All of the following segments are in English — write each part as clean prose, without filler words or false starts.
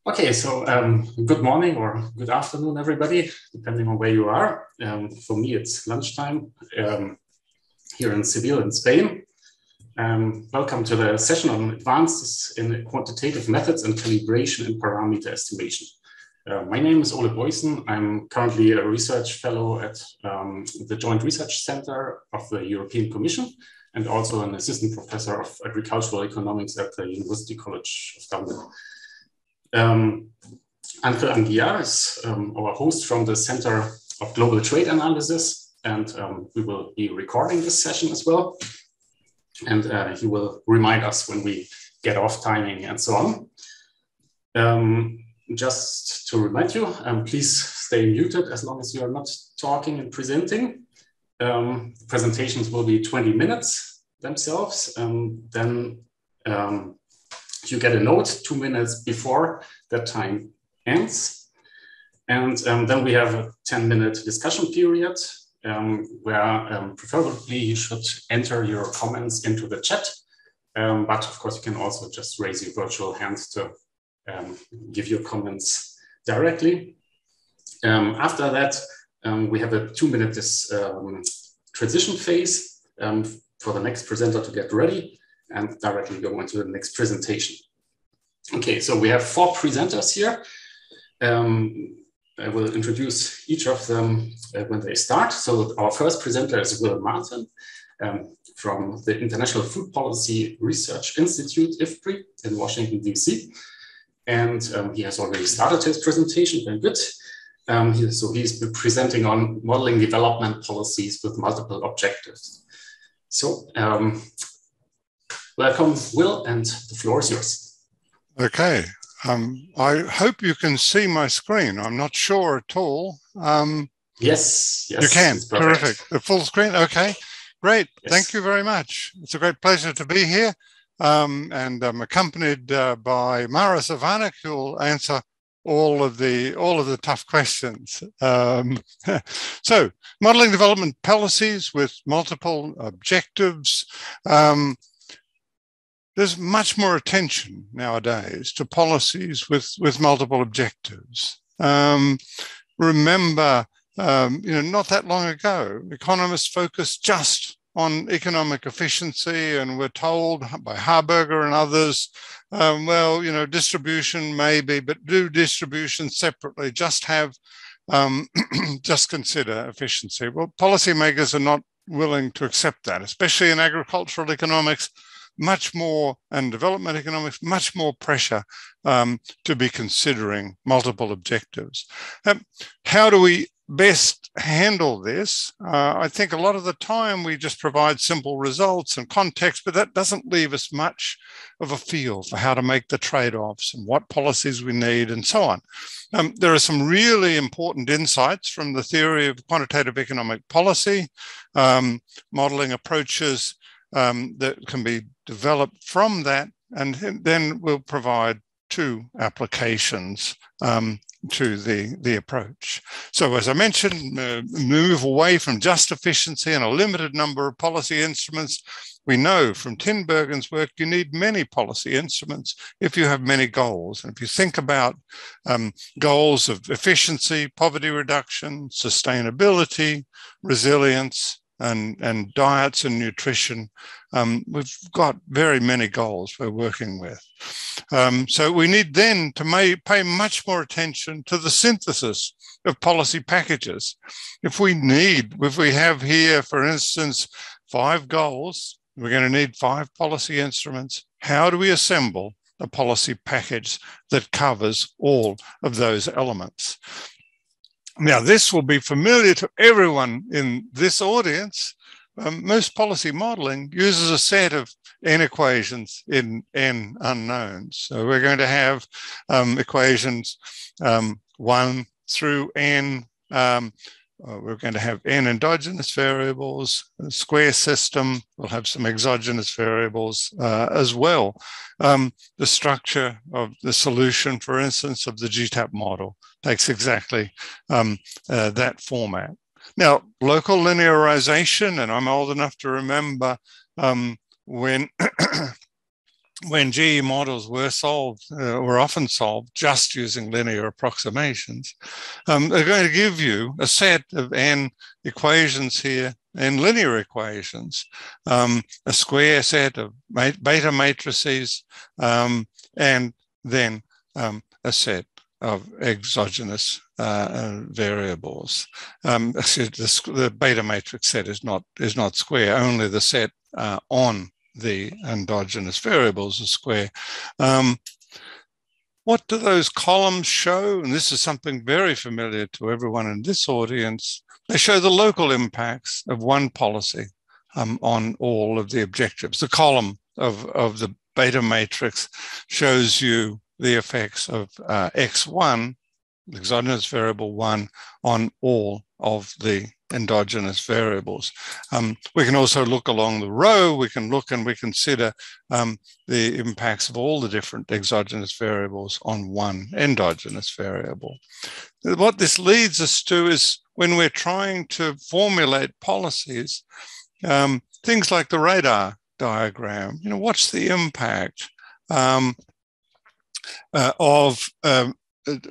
Okay, so good morning or good afternoon, everybody, depending on where you are. For me, it's lunchtime here in Seville, in Spain. Welcome to the session on advances in quantitative methods and calibration and parameter estimation. My name is Ole Boysen. I'm currently a research fellow at the Joint Research Center of the European Commission and also an assistant professor of agricultural economics at the University College of Dublin. Ángel Anguiar is our host from the Center of Global Trade Analysis, and we will be recording this session as well. And he will remind us when we get off timing and so on. Just to remind you, please stay muted as long as you are not talking and presenting. Presentations will be 20 minutes themselves. Then you get a note 2 minutes before that time ends. And then we have a 10-minute discussion period where preferably you should enter your comments into the chat. But of course, you can also just raise your virtual hand to give your comments directly. After that, we have a 2-minute transition phase for the next presenter to get ready and directly go into the next presentation. Okay, so we have 4 presenters here. I will introduce each of them when they start. So our first presenter is Will Martin from the International Food Policy Research Institute, IFPRI, in Washington, DC. And he has already started his presentation, very good. So he's presenting on modeling development policies with multiple objectives. So welcome, Will, and the floor is yours. Okay. I hope you can see my screen. I'm not sure at all. Yes, you can. Terrific. The full screen. Okay, great. Yes. Thank you very much. It's a great pleasure to be here. And I'm accompanied by Mara Savanek, who will answer all of the tough questions. So, modeling development policies with multiple objectives. There's much more attention nowadays to policies with multiple objectives. Remember, not that long ago, economists focused just on economic efficiency and were told by Harberger and others, distribution maybe, but do distribution separately, just have, just consider efficiency. Well, policymakers are not willing to accept that, especially in agricultural economics, much more, and development economics, much more pressure to be considering multiple objectives. How do we best handle this? I think a lot of the time we just provide simple results and context, but that doesn't leave us much of a feel for how to make the trade-offs and what policies we need and so on. There are some really important insights from the theory of quantitative economic policy, modeling approaches that can be developed from that, and then we'll provide 2 applications to the approach. So as I mentioned, move away from just efficiency and a limited number of policy instruments. We know from Tinbergen's work, you need many policy instruments if you have many goals. And if you think about goals of efficiency, poverty reduction, sustainability, resilience, and diets and nutrition, we've got very many goals we're working with. So we need then to pay much more attention to the synthesis of policy packages. If we have here, for instance, 5 goals, we're going to need 5 policy instruments. How do we assemble a policy package that covers all of those elements? Now, this will be familiar to everyone in this audience. Most policy modeling uses a set of n equations in n unknowns. So we're going to have equations 1 through n. We're going to have n endogenous variables, a square system. We'll have some exogenous variables as well. The structure of the solution, for instance, of the GTAP model takes exactly that format. Now, local linearization, and I'm old enough to remember when when GE models were solved, were often solved just using linear approximations, they're going to give you a set of n equations here, n linear equations, a square set of beta matrices, and then a set of exogenous variables. The beta matrix set is not square, only the set on the endogenous variables are square. What do those columns show? And this is something very familiar to everyone in this audience. They show the local impacts of one policy on all of the objectives. The column of the beta matrix shows you the effects of X1, exogenous variable 1, on all of the endogenous variables. We can also look along the row. We can look and we consider the impacts of all the different exogenous variables on one endogenous variable. What this leads us to is when we're trying to formulate policies, things like the radar diagram, what's the impact of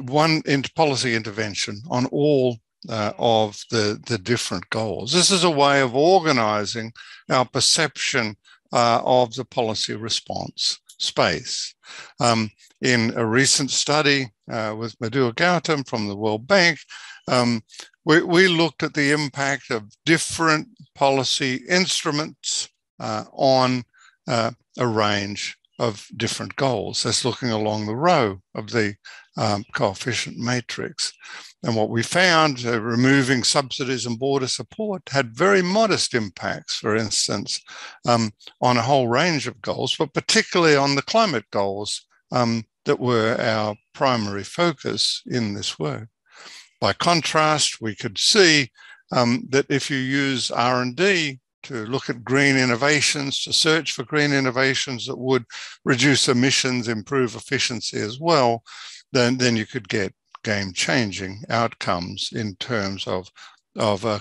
one policy intervention on all of the different goals. This is a way of organizing our perception of the policy response space. In a recent study with Madhur Gautam from the World Bank, we looked at the impact of different policy instruments on a range of different goals. That's looking along the row of the coefficient matrix. And what we found, removing subsidies and border support had very modest impacts, for instance, on a whole range of goals, but particularly on the climate goals that were our primary focus in this work. By contrast, we could see that if you use R&D to look at green innovations, to search for green innovations that would reduce emissions, improve efficiency as well, then you could get game-changing outcomes in terms of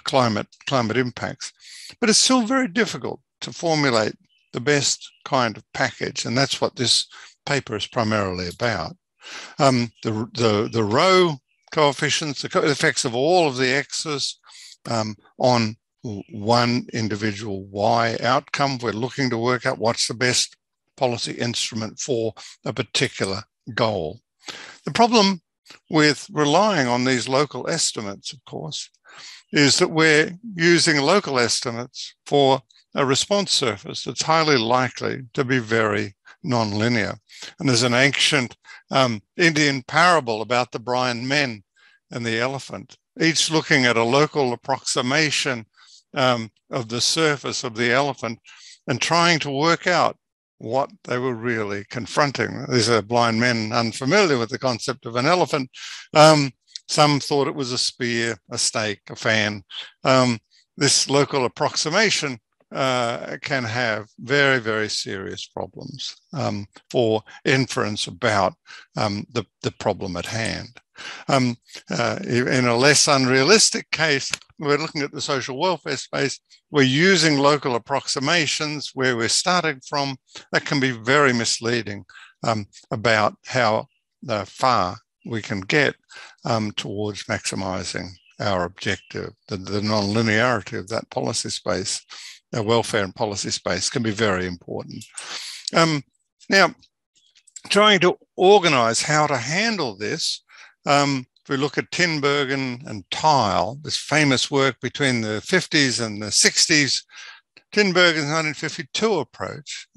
climate impacts. But it's still very difficult to formulate the best kind of package, and that's what this paper is primarily about. The row coefficients, the effects of all of the x's on one individual y outcome. We're looking to work out what's the best policy instrument for a particular goal. The problem with relying on these local estimates, of course, is that we're using local estimates for a response surface that's highly likely to be very nonlinear. And there's an ancient Indian parable about the blind men and the elephant, each looking at a local approximation of the surface of the elephant and trying to work out what they were really confronting. These are blind men unfamiliar with the concept of an elephant. Some thought it was a spear, a stake, a fan. This local approximation can have very, very serious problems for inference about the problem at hand. In a less unrealistic case, we're looking at the social welfare space. We're using local approximations where we're starting from. That can be very misleading about how far we can get towards maximizing our objective. The nonlinearity of that policy space, welfare and policy space, can be very important. Now, trying to organize how to handle this, if we look at Tinbergen and Tile, this famous work between the 50s and the 60s, Tinbergen's 1952 approach,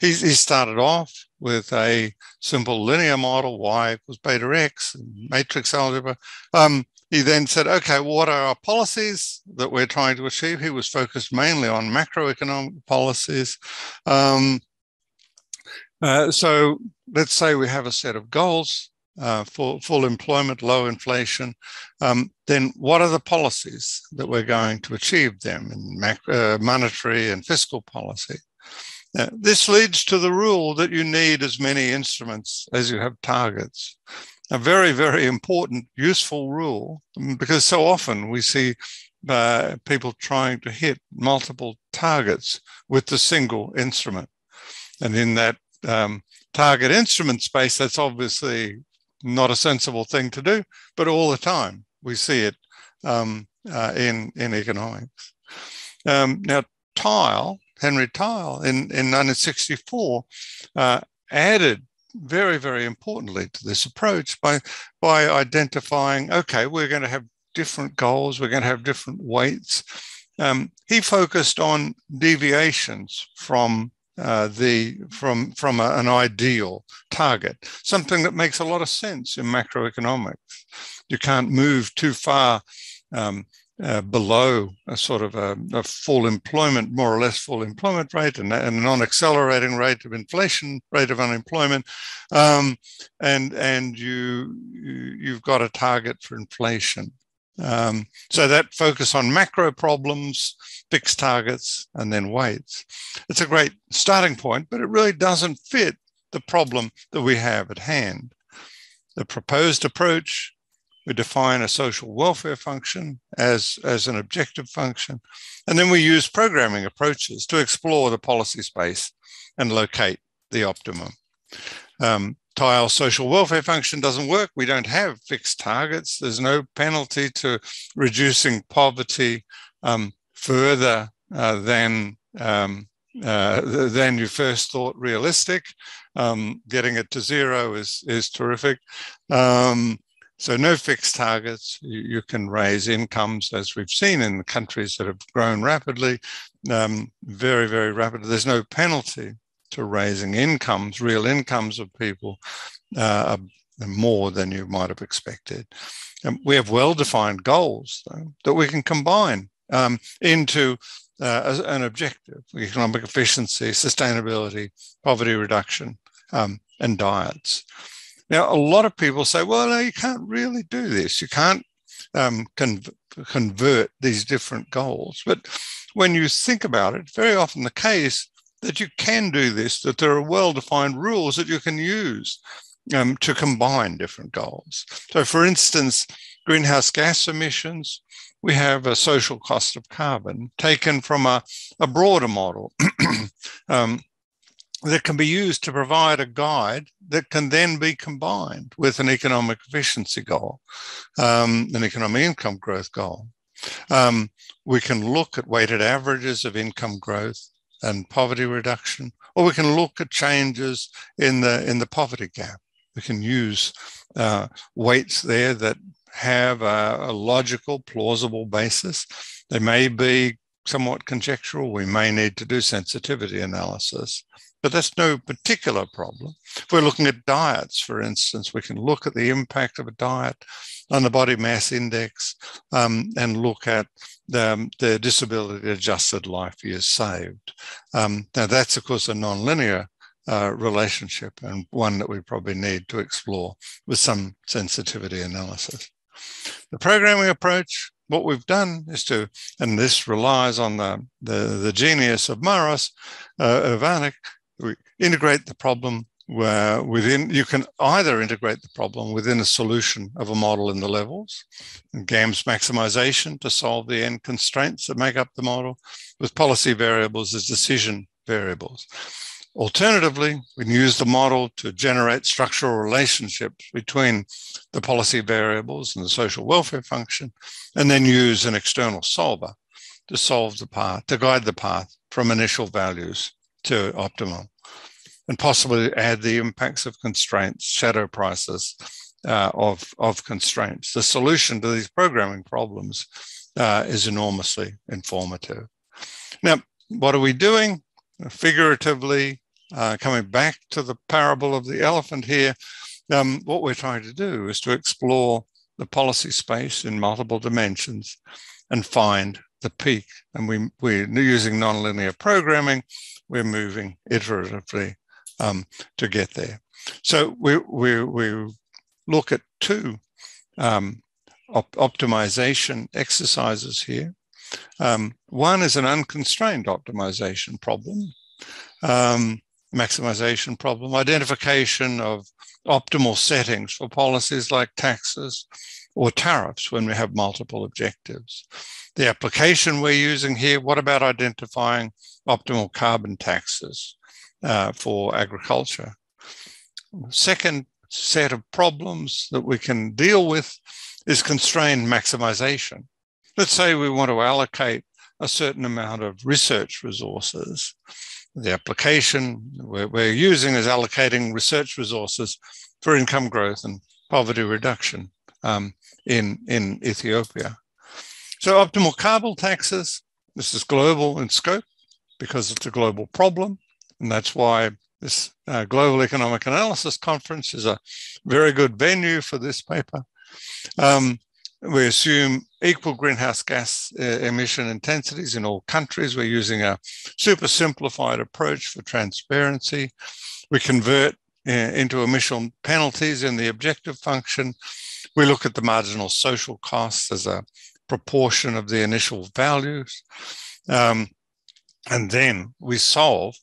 he started off with a simple linear model, y equals beta x, matrix algebra. He then said, okay, what are our policies that we're trying to achieve? He was focused mainly on macroeconomic policies. So let's say we have a set of goals for full employment, low inflation. Then what are the policies that we're going to achieve them in monetary and fiscal policy? This leads to the rule that you need as many instruments as you have targets. A very, very important, useful rule, because so often we see people trying to hit multiple targets with the single instrument. And in that target instrument space, that's obviously not a sensible thing to do, but all the time we see it in economics. Now, Henry Tyle in 1964 added very, very importantly to this approach by identifying, okay, we're going to have different goals, we're going to have different weights. He focused on deviations from an ideal target, something that makes a lot of sense in macroeconomics. You can't move too far below a sort of a full employment, more or less full employment rate, and a non-accelerating rate of inflation, rate of unemployment, and you've got a target for inflation. So that focus on macro problems, fixed targets, and then weights. It's a great starting point, but it really doesn't fit the problem that we have at hand. The proposed approach, we define a social welfare function as an objective function, and then we use programming approaches to explore the policy space and locate the optimum. Tyle's social welfare function doesn't work. We don't have fixed targets. There's no penalty to reducing poverty further than you first thought realistic. Getting it to zero is terrific. So no fixed targets. You can raise incomes, as we've seen in the countries that have grown rapidly, very, very rapidly. There's no penalty to raising incomes, real incomes of people, more than you might have expected. We have well-defined goals, though, that we can combine into an objective: economic efficiency, sustainability, poverty reduction, and diets. Now, a lot of people say, well, no, you can't really do this. You can't convert these different goals. But when you think about it, very often the case that you can do this, that there are well-defined rules that you can use to combine different goals. So, for instance, greenhouse gas emissions, we have a social cost of carbon taken from a broader model that can be used to provide a guide that can then be combined with an economic efficiency goal, an economic income growth goal. We can look at weighted averages of income growth and poverty reduction, or we can look at changes in the poverty gap. We can use weights there that have a logical, plausible basis. They may be somewhat conjectural. We may need to do sensitivity analysis, but that's no particular problem. If we're looking at diets, for instance, we can look at the impact of a diet on the body mass index and look at the disability-adjusted life years saved. Now, that's, of course, a nonlinear relationship, and one that we probably need to explore with some sensitivity analysis. The programming approach, what we've done is to, and this relies on the genius of Maros, Vanek, we integrate the problem within, you can either integrate the problem within a solution of a model in the levels, and GAMS maximization to solve the end constraints that make up the model, with policy variables as decision variables. Alternatively, we can use the model to generate structural relationships between the policy variables and the social welfare function, and then use an external solver to solve the path, to guide the path from initial values to optimum, and possibly add the impacts of constraints, shadow prices of constraints. The solution to these programming problems is enormously informative. Now, what are we doing? Figuratively, coming back to the parable of the elephant here, what we're trying to do is to explore the policy space in multiple dimensions and find the peak. And we're using nonlinear programming. We're moving iteratively to get there. So we look at two optimization exercises here. One is an unconstrained optimization problem, maximization problem, identification of optimal settings for policies like taxes or tariffs when we have multiple objectives. The application we're using here, what about identifying optimal carbon taxes for agriculture. Second set of problems that we can deal with is constrained maximization. Let's say we want to allocate a certain amount of research resources. The application we're using is allocating research resources for income growth and poverty reduction in Ethiopia. So optimal carbon taxes, this is global in scope because it's a global problem. And that's why this Global Economic Analysis Conference is a very good venue for this paper. We assume equal greenhouse gas emission intensities in all countries. We're using a super simplified approach for transparency. We convert into emission penalties in the objective function. We look at the marginal social costs as a proportion of the initial values. And then we solve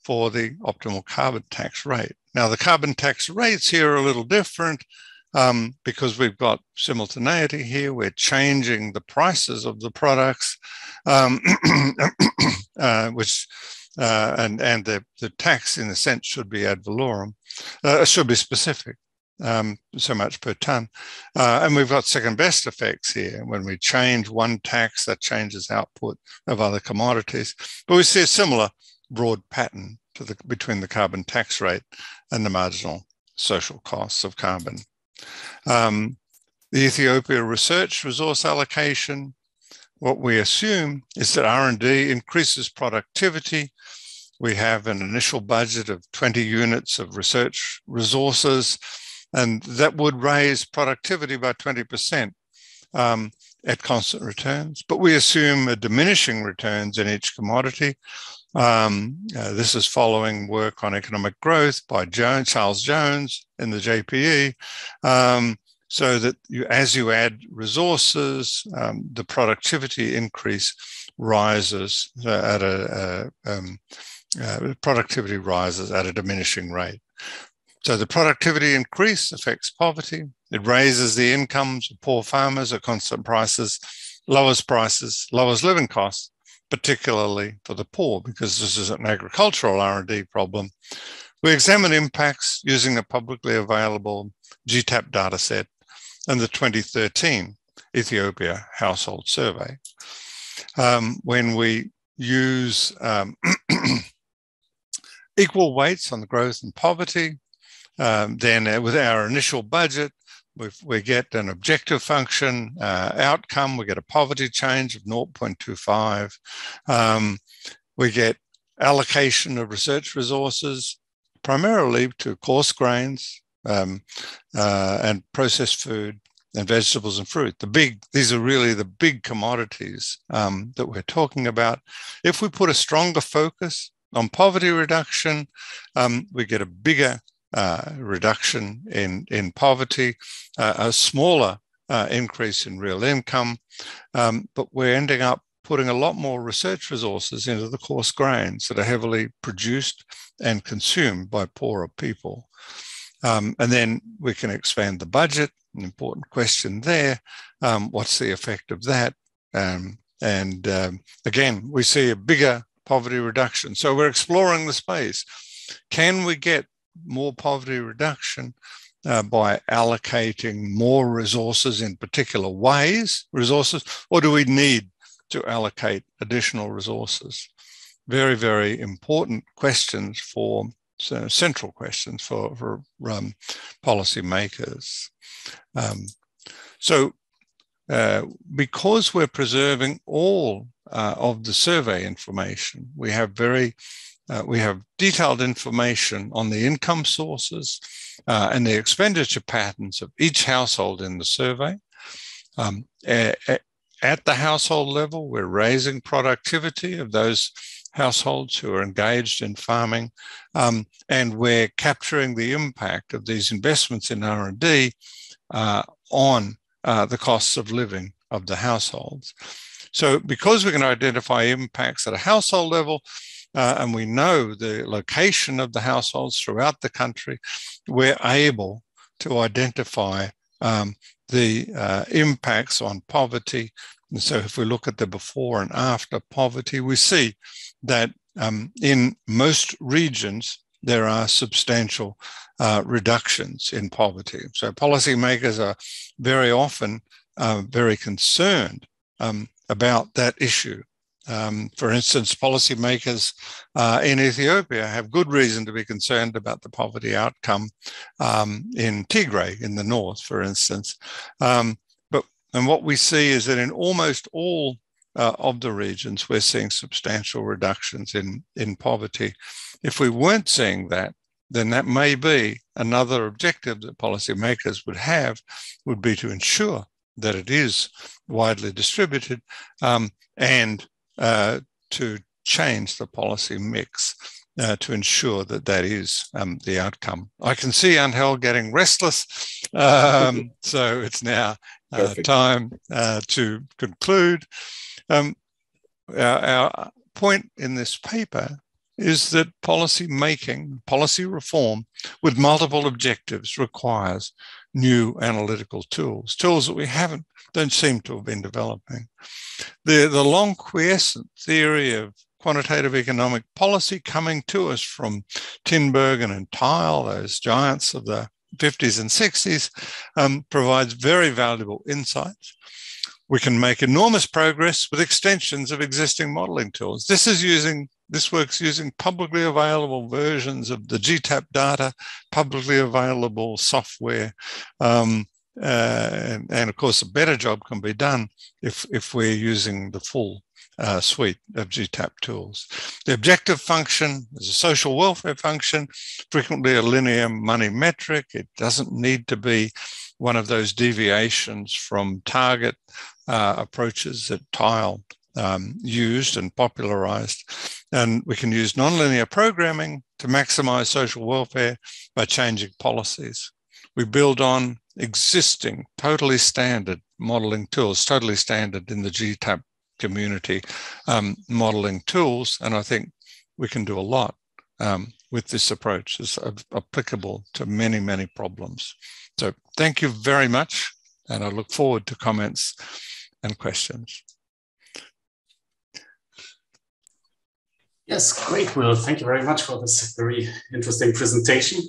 for the optimal carbon tax rate. Now, the carbon tax rates here are a little different because we've got simultaneity here. We're changing the prices of the products, and the tax, in a sense, should be ad valorem, should be specific, so much per ton. And we've got second best effects here. When we change one tax, that changes output of other commodities. But we see a similar broad pattern to between the carbon tax rate and the marginal social costs of carbon. The Ethiopia research resource allocation, what we assume is that R&D increases productivity. We have an initial budget of 20 units of research resources, and that would raise productivity by 20% at constant returns. But we assume a diminishing returns in each commodity. This is following work on economic growth by Charles Jones in the JPE, so that as you add resources, the productivity increase rises at a diminishing rate. So the productivity increase affects poverty. It raises the incomes of poor farmers at constant prices, lowers living costs, particularly for the poor, because this is an agricultural R&D problem. We examine impacts using a publicly available GTAP dataset and the 2013 Ethiopia Household Survey. When we use equal weights on the growth and poverty, then with our initial budget, we get an objective function outcome. We get a poverty change of 0.25. We get allocation of research resources, primarily to coarse grains and processed food and vegetables and fruit. These are really the big commodities that we're talking about. If we put a stronger focus on poverty reduction, we get a bigger reduction in poverty, a smaller increase in real income, but we're ending up putting a lot more research resources into the coarse grains that are heavily produced and consumed by poorer people. And then we can expand the budget, an important question there. What's the effect of that? Again, we see a bigger poverty reduction. So we're exploring the space. Can we get more poverty reduction by allocating more resources in particular resources, or do we need to allocate additional resources? Very, very important questions central questions for policymakers. Because we're preserving all of the survey information, we have detailed information on the income sources and the expenditure patterns of each household in the survey. At the household level, we're raising productivity of those households who are engaged in farming, and we're capturing the impact of these investments in R&D on the costs of living of the households. So because we can identify impacts at a household level, and we know the location of the households throughout the country, we're able to identify the impacts on poverty. And so if we look at the before and after poverty, we see that in most regions, there are substantial reductions in poverty. So policymakers are very often very concerned about that issue. For instance, policymakers in Ethiopia have good reason to be concerned about the poverty outcome in Tigray in the north, for instance. And what we see is that in almost all of the regions, we're seeing substantial reductions in poverty. If we weren't seeing that, then that may be another objective that policymakers would be to ensure that it is widely distributed and to change the policy mix to ensure that that is the outcome. I can see Angel getting restless, so it's now time to conclude. Our point in this paper is that policy making, policy reform with multiple objectives requires new analytical tools that we don't seem to have been developing. The long quiescent theory of quantitative economic policy coming to us from Tinbergen and Theil, those giants of the 50s and 60s, provides very valuable insights. We can make enormous progress with extensions of existing modeling tools. This works using publicly available versions of the GTAP data, publicly available software, and of course, a better job can be done if we're using the full suite of GTAP tools. The objective function is a social welfare function, frequently a linear money metric. It doesn't need to be one of those deviations from target approaches that Theil used and popularized. And we can use nonlinear programming to maximize social welfare by changing policies. We build on existing totally standard modeling tools, totally standard in the GTAP community modeling tools. And I think we can do a lot with this approach. It's applicable to many, many problems. So thank you very much. And I look forward to comments and questions. Yes, great, Will. Thank you very much for this very interesting presentation.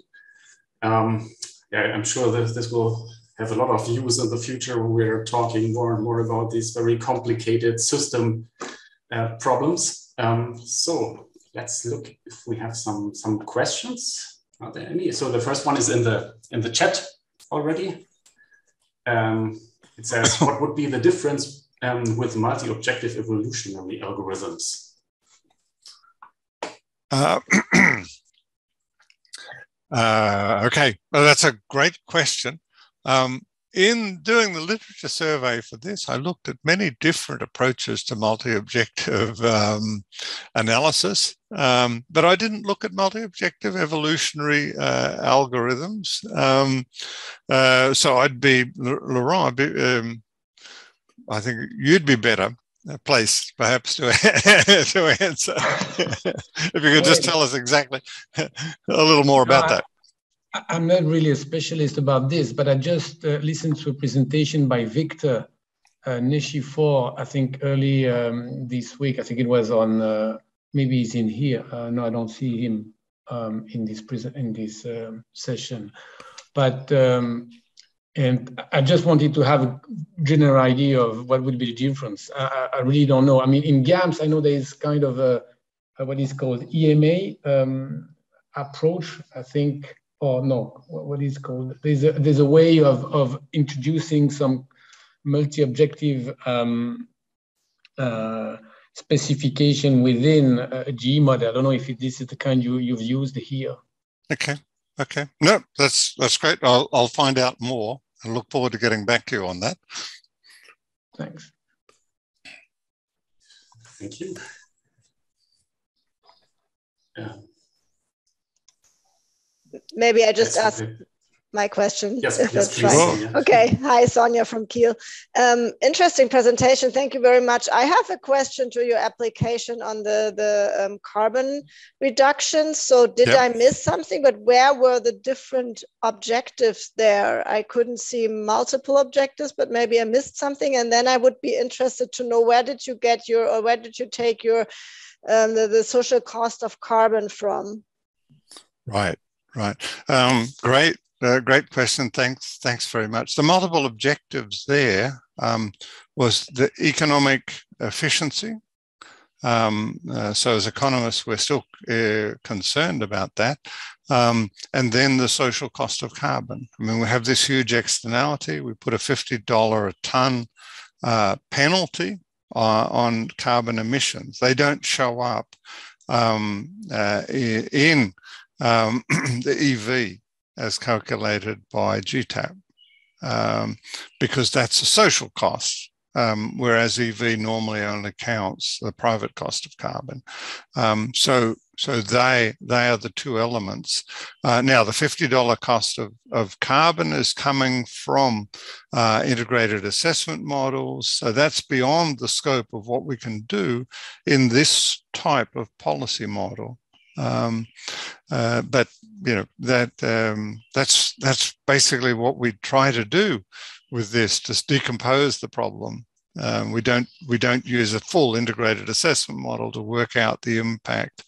I'm sure that this will have a lot of use in the future when we're talking more and more about these very complicated system problems. So let's look if we have some questions. Are there any? So the first one is in the chat already. It says, what would be the difference with multi-objective evolutionary algorithms? Okay, well, that's a great question. In doing the literature survey for this, I looked at many different approaches to multi-objective analysis, but I didn't look at multi-objective evolutionary algorithms. So I'd be, Laurent, I think you'd be better placed perhaps to answer. If you could just tell us exactly a little more about that. I'm not really a specialist about this, but I just listened to a presentation by Victor Nechifor, I think early this week. I think it was on, maybe he's in here. No, I don't see him in this session. But, and I just wanted to have a general idea of what would be the difference. I really don't know. I mean, in GAMS, I know there is kind of a what is called EMA approach, I think. Or no, what is called? There's a way of introducing some multi-objective specification within a GE model. I don't know if this is the kind you've used here. Okay. No, that's great. I'll find out more and look forward to getting back to you on that. Thanks. Thank you. Maybe I just ask my question? Yes, if yes, it's please. fine. Sonia. Okay. Hi, Sonia from Kiel. Interesting presentation. Thank you very much. I have a question to your application on the carbon reduction. So did I miss something? But where were the different objectives there? I couldn't see multiple objectives, but maybe I missed something. And then I would be interested to know, where did you take your the social cost of carbon from? Right. Great question. Thanks very much. The multiple objectives there was the economic efficiency. So as economists, we're still concerned about that. And then the social cost of carbon. I mean, we have this huge externality. We put a $50 a ton penalty on carbon emissions. They don't show up in the EV as calculated by GTAP, because that's a social cost, whereas EV normally only counts the private cost of carbon. So they are the two elements. Now, the $50 cost of carbon is coming from integrated assessment models. So that's beyond the scope of what we can do in this type of policy model. But that's basically what we try to do with this, just decompose the problem. We don't use a full integrated assessment model to work out the impact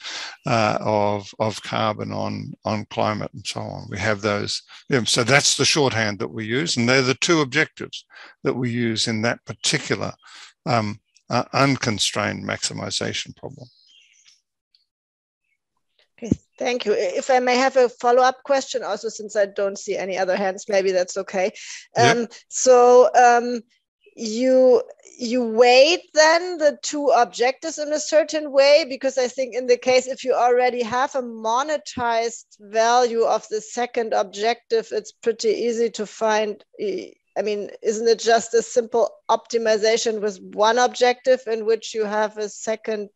of carbon on climate and so on. We have those. So that's the shorthand that we use, and they're the two objectives that we use in that particular unconstrained maximization problem. Thank you. If I may have a follow-up question also, since I don't see any other hands, maybe that's okay. So you weight then the two objectives in a certain way, because I think in the case, if you already have a monetized value of the second objective, it's pretty easy to find. I mean, isn't it just a simple optimization with one objective in which you have a second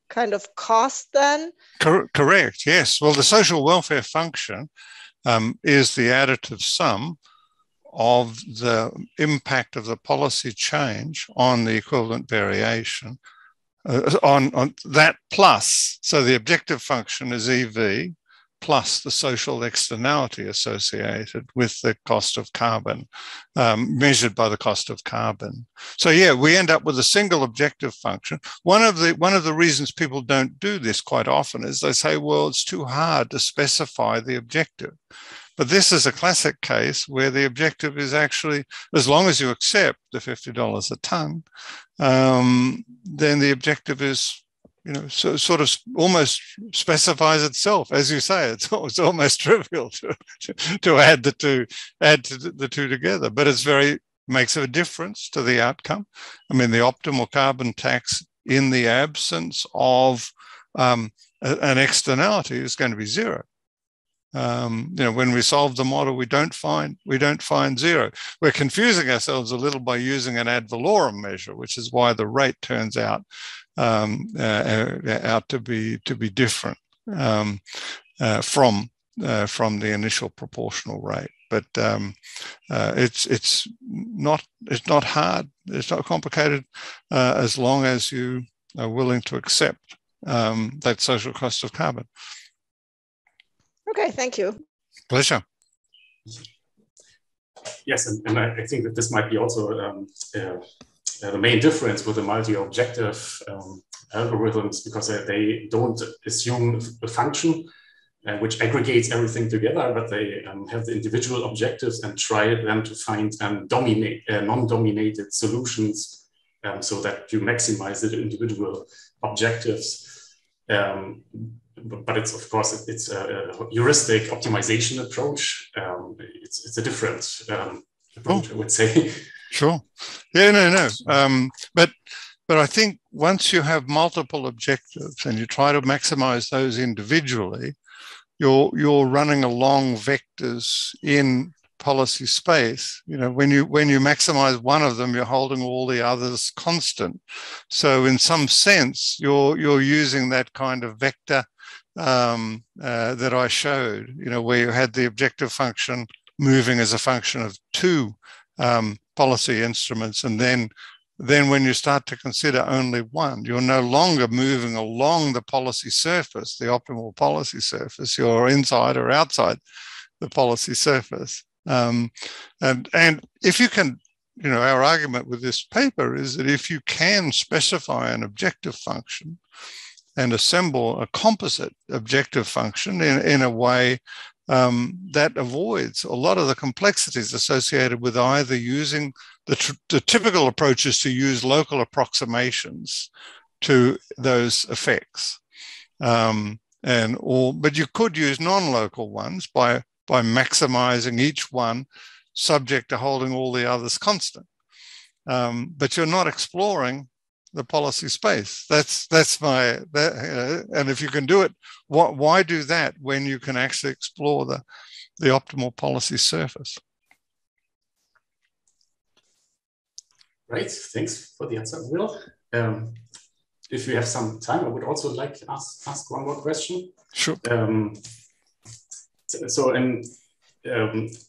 kind of cost then? Correct, yes. Well, the social welfare function is the additive sum of the impact of the policy change on the equivalent variation on that plus. So the objective function is EV plus the social externality associated with the cost of carbon, measured by the cost of carbon. So yeah, we end up with a single objective function. One of the reasons people don't do this quite often is they say, well, it's too hard to specify the objective. But this is a classic case where the objective is actually, as long as you accept the $50 a ton, then the objective is, so sort of almost specifies itself. As you say, it's almost trivial to add the two together, but makes a difference to the outcome. I mean, the optimal carbon tax in the absence of an externality is going to be zero. When we solve the model, we don't find zero. We're confusing ourselves a little by using an ad valorem measure, which is why the rate turns out to be different from the initial proportional rate. But it's not hard. It's not complicated as long as you are willing to accept that social cost of carbon. Okay, thank you. Pleasure. Yes, and I think that this might be also the main difference with the multi-objective algorithms, because they don't assume a function which aggregates everything together, but they have the individual objectives and try then to find non-dominated solutions so that you maximize the individual objectives. But it's, of course, it's a heuristic optimization approach. It's a different approach, I would say. Sure. Yeah, no. But I think once you have multiple objectives and you try to maximize those individually, you're running along vectors in policy space. When you maximize one of them, you're holding all the others constant. So in some sense, you're using that kind of vector that I showed, where you had the objective function moving as a function of two policy instruments. And then when you start to consider only one, you're no longer moving along the policy surface, the optimal policy surface. You're inside or outside the policy surface. And if you can, our argument with this paper is that if you can specify an objective function and assemble a composite objective function in a way that avoids a lot of the complexities associated with either using the typical approach is to use local approximations to those effects. But you could use non-local ones by maximizing each one subject to holding all the others constant. But you're not exploring the policy space. And if you can do it, why do that when you can actually explore the optimal policy surface? Right, thanks for the answer, Will. If you have some time, I would also like to ask one more question. Sure.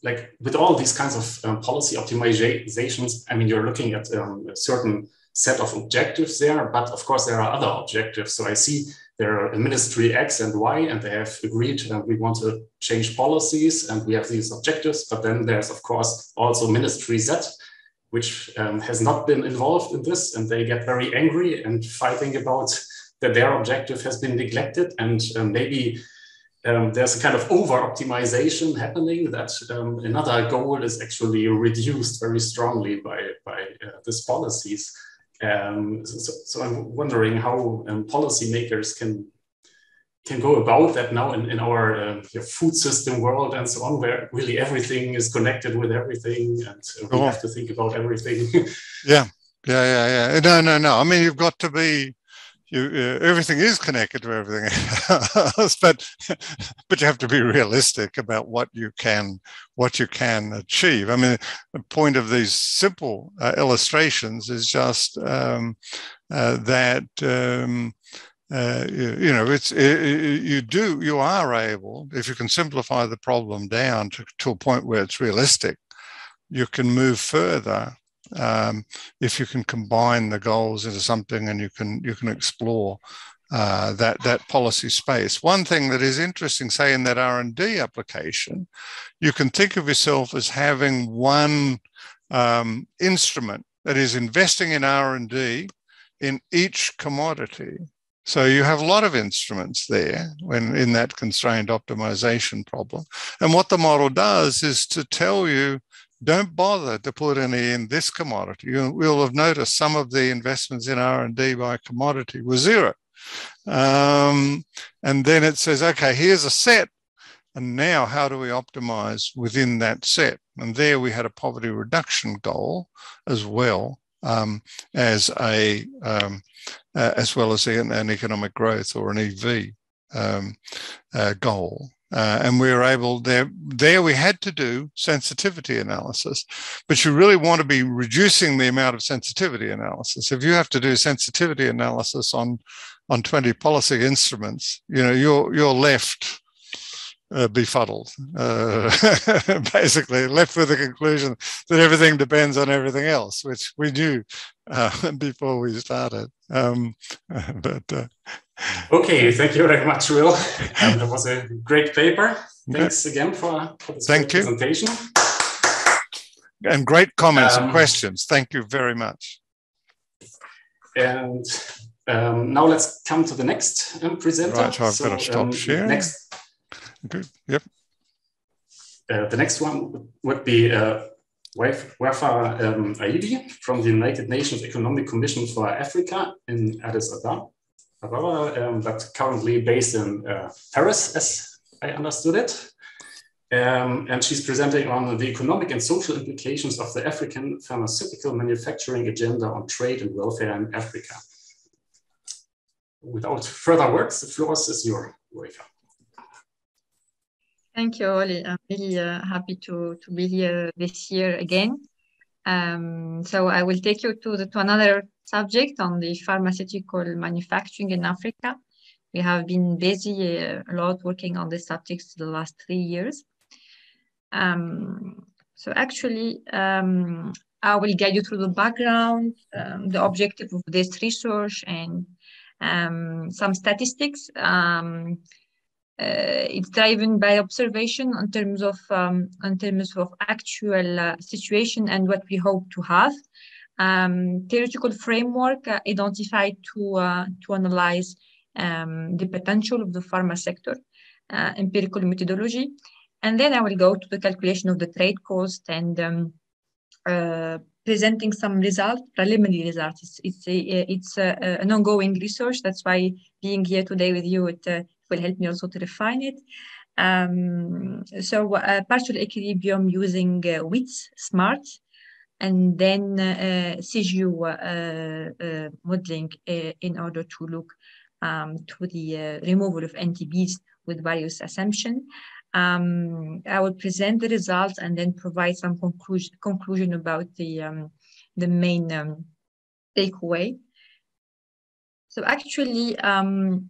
Like with all these kinds of policy optimizations, I mean, you're looking at a certain set of objectives there, but of course there are other objectives. So I see there are Ministry X and Y, and they have agreed we want to change policies, and we have these objectives. But then there's of course also Ministry Z, which has not been involved in this, and they get very angry and fighting about that their objective has been neglected, and maybe there's a kind of over-optimization happening that another goal is actually reduced very strongly by these policies. So I'm wondering how policymakers can go about that now in our food system world and so on, where really everything is connected with everything, and we have to think about everything. Yeah. No. I mean, you've got to be. Everything is connected to everything else, but you have to be realistic about what you can achieve. I mean, the point of these simple illustrations is just that you are able, if you can simplify the problem down to a point where it's realistic, you can move further. If you can combine the goals into something, and you can explore that policy space. One thing that is interesting, say in that R&D application, you can think of yourself as having one instrument that is investing in R&D in each commodity. So you have a lot of instruments there when in that constrained optimization problem. And what the model does is to tell you, don't bother to put any in this commodity. You'll have noticed some of the investments in R&D by commodity were zero. And then it says, okay, here's a set. And now how do we optimize within that set? And there we had a poverty reduction goal as well as an economic growth or an EV goal. And we were able, there we had to do sensitivity analysis, but you really want to be reducing the amount of sensitivity analysis. If you have to do sensitivity analysis on 20 policy instruments, you're left befuddled, basically left with the conclusion that everything depends on everything else, which we knew before we started. Okay, thank you very much, Will. That was a great paper. Thanks again for this presentation. And great comments and questions. Thank you very much. And now let's come to the next presenter. Right, I've got to stop sharing. Okay. Yep. The next one would be Wafa Aidi from the United Nations Economic Commission for Africa in Addis Ababa, but currently based in Paris, as I understood it. And she's presenting on the economic and social implications of the African pharmaceutical manufacturing agenda on trade and welfare in Africa. Without further words, the floor is yours, Wafa. Thank you, Oli. I'm really happy to be here this year again. So I will take you to another subject on the pharmaceutical manufacturing in Africa. We have been busy a lot working on this subject the last 3 years. So actually, I will guide you through the background, the objective of this research, and some statistics. It's driven by observation in terms of actual situation and what we hope to have. Theoretical framework identified to analyze the potential of the pharma sector, empirical methodology, and then I will go to the calculation of the trade cost and presenting some results, preliminary results. It's an ongoing research. That's why being here today with you, it will help me also to refine it. So partial equilibrium using WITS, SMART, and then CGU modeling in order to look to the removal of NTBs with various assumptions. I will present the results and then provide some conclusion about the main takeaway. So actually,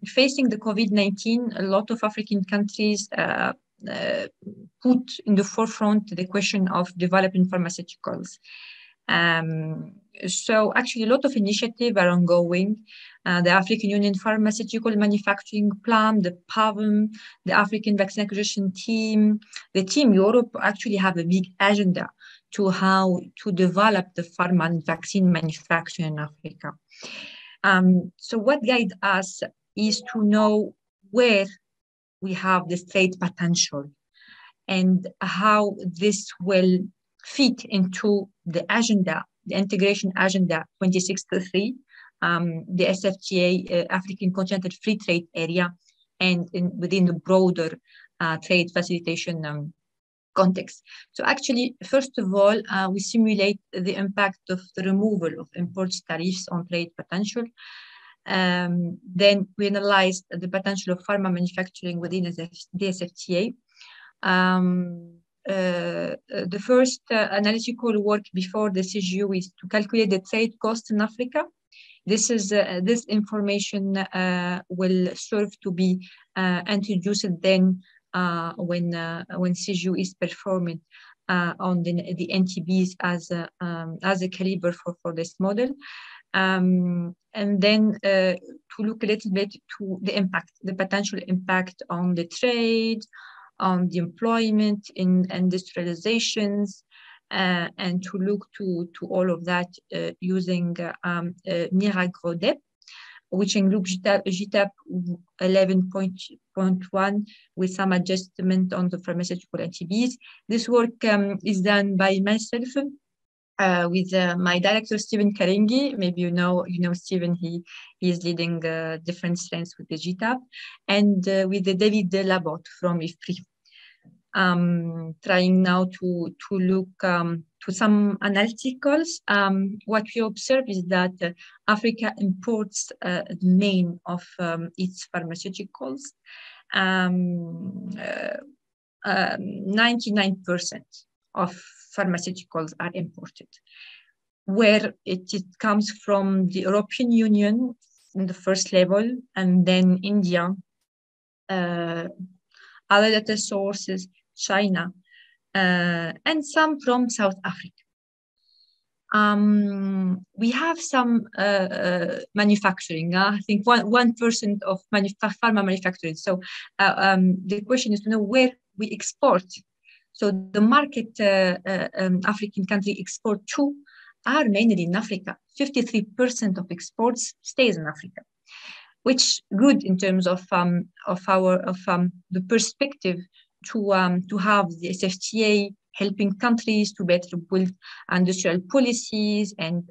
facing the COVID-19, a lot of African countries put in the forefront the question of developing pharmaceuticals. So actually, a lot of initiatives are ongoing. The African Union Pharmaceutical Manufacturing Plan, the PAVM, the African Vaccine Acquisition Team, the Team Europe actually have a big agenda to how to develop the pharma and vaccine manufacturing in Africa. So what guides us is to know where we have this trade potential and how this will fit into the agenda, the integration agenda 2063, the SFTA, African Continental Free Trade Area, and within the broader trade facilitation context. So actually, first of all, we simulate the impact of the removal of imports tariffs on trade potential. Then we analyze the potential of pharma manufacturing within the SFTA. The first analytical work before the CGU is to calculate the trade cost in Africa. This is this information will serve to be introduced then when CGU is performing on the NTBs as a caliber for this model. And then to look a little bit to the impact, the potential impact on the trade, on the employment in industrializations, and to look to all of that using MIRAGRO-DEP, which includes GTAP 11.1 with some adjustment on the pharmaceutical NTBs. This work is done by myself with my director, Stephen Karingi. Maybe you know Stephen, he is leading different strengths with the GTAP, and with the David Labotte from IFPRI. Trying now to look to some analyticals. What we observe is that Africa imports the main of its pharmaceuticals. 99% of pharmaceuticals are imported, where it comes from the European Union in the first level, and then India, other data sources, China, and some from South Africa. We have some manufacturing. I think 1% of pharma manufacturing. So the question is to know where we export. So the market African country export to are mainly in Africa. 53% of exports stays in Africa, which good in terms of the perspective to have the SFTA helping countries to better build industrial policies, and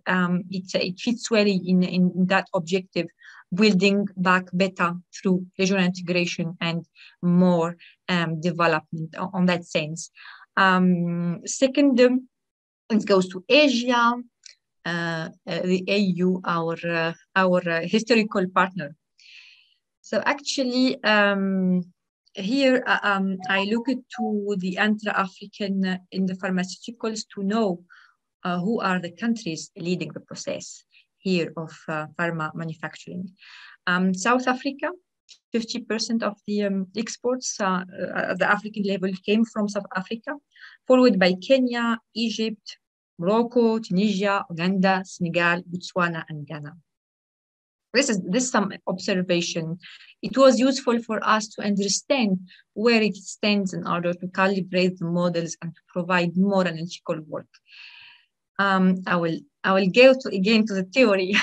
it fits well in that objective, building back better through regional integration and more development on that sense. Second, it goes to Asia, the AU, our historical partner. So actually, here I look to the intra-African in the pharmaceuticals to know who are the countries leading the process here of pharma manufacturing. South Africa 50% of the exports at the African level came from South Africa, followed by Kenya, Egypt, Morocco, Tunisia, Uganda, Senegal, Botswana, and Ghana. This is some observation. It was useful for us to understand where it stands in order to calibrate the models and to provide more analytical work. I will go again to the theory.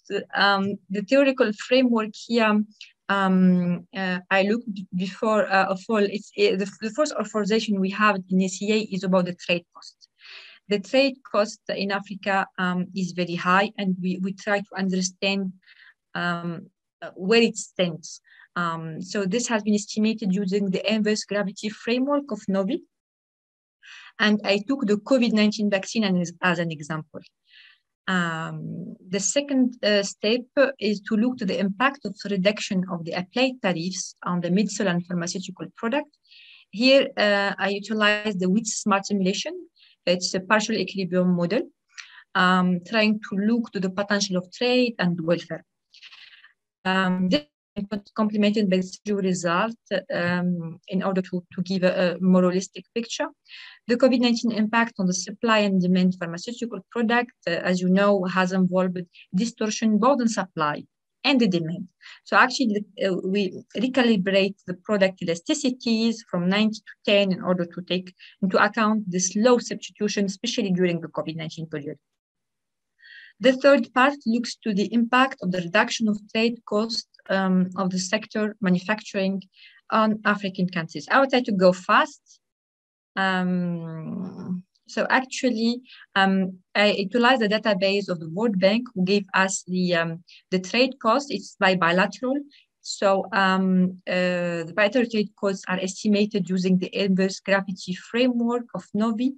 The theoretical framework here. I looked before of all. The first authorization we have in ACA is about the trade cost. The trade cost in Africa is very high, and we try to understand where it stands. So this has been estimated using the inverse gravity framework of Novi. And I took the COVID-19 vaccine as an example. The second step is to look to the impact of reduction of the applied tariffs on the medicinal and pharmaceutical product. Here, I utilize the WITS-SMART simulation. It's a partial equilibrium model, trying to look to the potential of trade and welfare. This is complemented by zero result in order to give a more holistic picture. The COVID-19 impact on the supply and demand pharmaceutical product, as you know, has involved distortion both in supply and the demand. So actually, we recalibrate the product elasticities from 90 to 10 in order to take into account this low substitution, especially during the COVID-19 period. The third part looks to the impact of the reduction of trade costs of the sector manufacturing on African countries. I will try to go fast. So actually, I utilized the database of the World Bank, who gave us the trade cost. It's by bilateral. So the bilateral trade costs are estimated using the inverse gravity framework of Novi.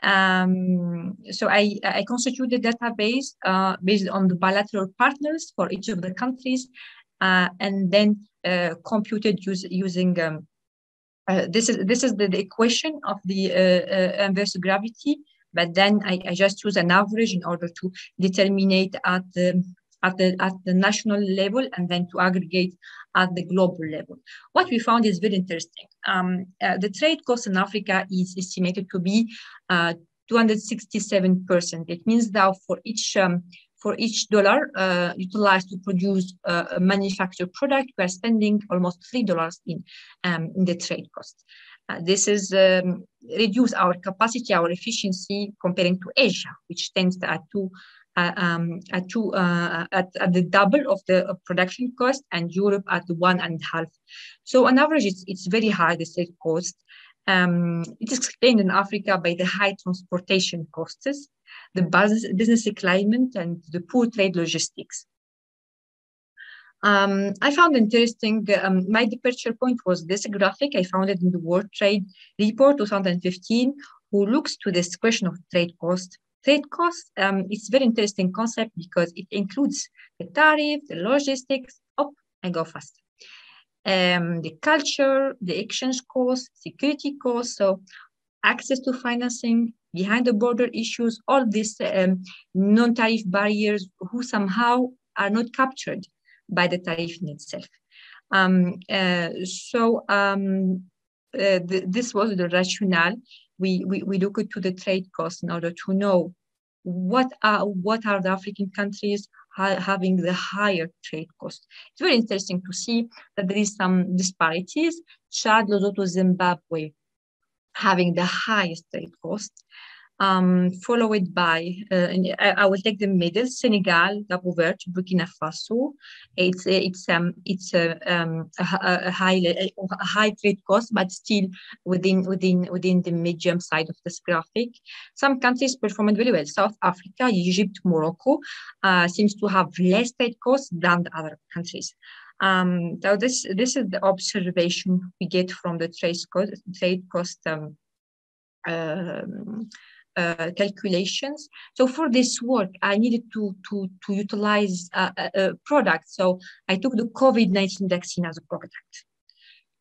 So I constituted a database based on the bilateral partners for each of the countries, and then computed using this is the equation of the inverse gravity, but then I just use an average in order to determine it at the national level and then to aggregate at the global level. What we found is very interesting. The trade cost in Africa is estimated to be 267%. It means that for each dollar utilized to produce a manufactured product, we are spending almost $3 in the trade cost. This is reduce our capacity, our efficiency comparing to Asia, which tends at the double of the production cost, and Europe at the 1.5. So on average, it's very high, the trade cost. It is explained in Africa by the high transportation costs, the business climate, and the poor trade logistics. I found interesting, my departure point was this graphic. I found it in the World Trade Report 2015, who looks to this question of trade cost. Trade cost, it's a very interesting concept because it includes the tariff, the logistics, I go fast. The culture, the exchange cost, security costs, so access to financing, behind the border issues, all these non-tariff barriers who somehow are not captured by the tariff in itself. This was the rationale. We look into the trade costs in order to know what are the African countries having the higher trade cost. It's very interesting to see that there is some disparities. Chad, Lesotho, Zimbabwe having the highest trade cost, followed by, I will take the middle, Senegal, Cabo Verde, Burkina Faso. It's a high trade cost, but still within the medium side of this graphic. Some countries performed very well. South Africa, Egypt, Morocco seems to have less trade costs than the other countries. So this is the observation we get from the trade cost calculations. So for this work, I needed to utilize a product. So I took the COVID-19 vaccine as a product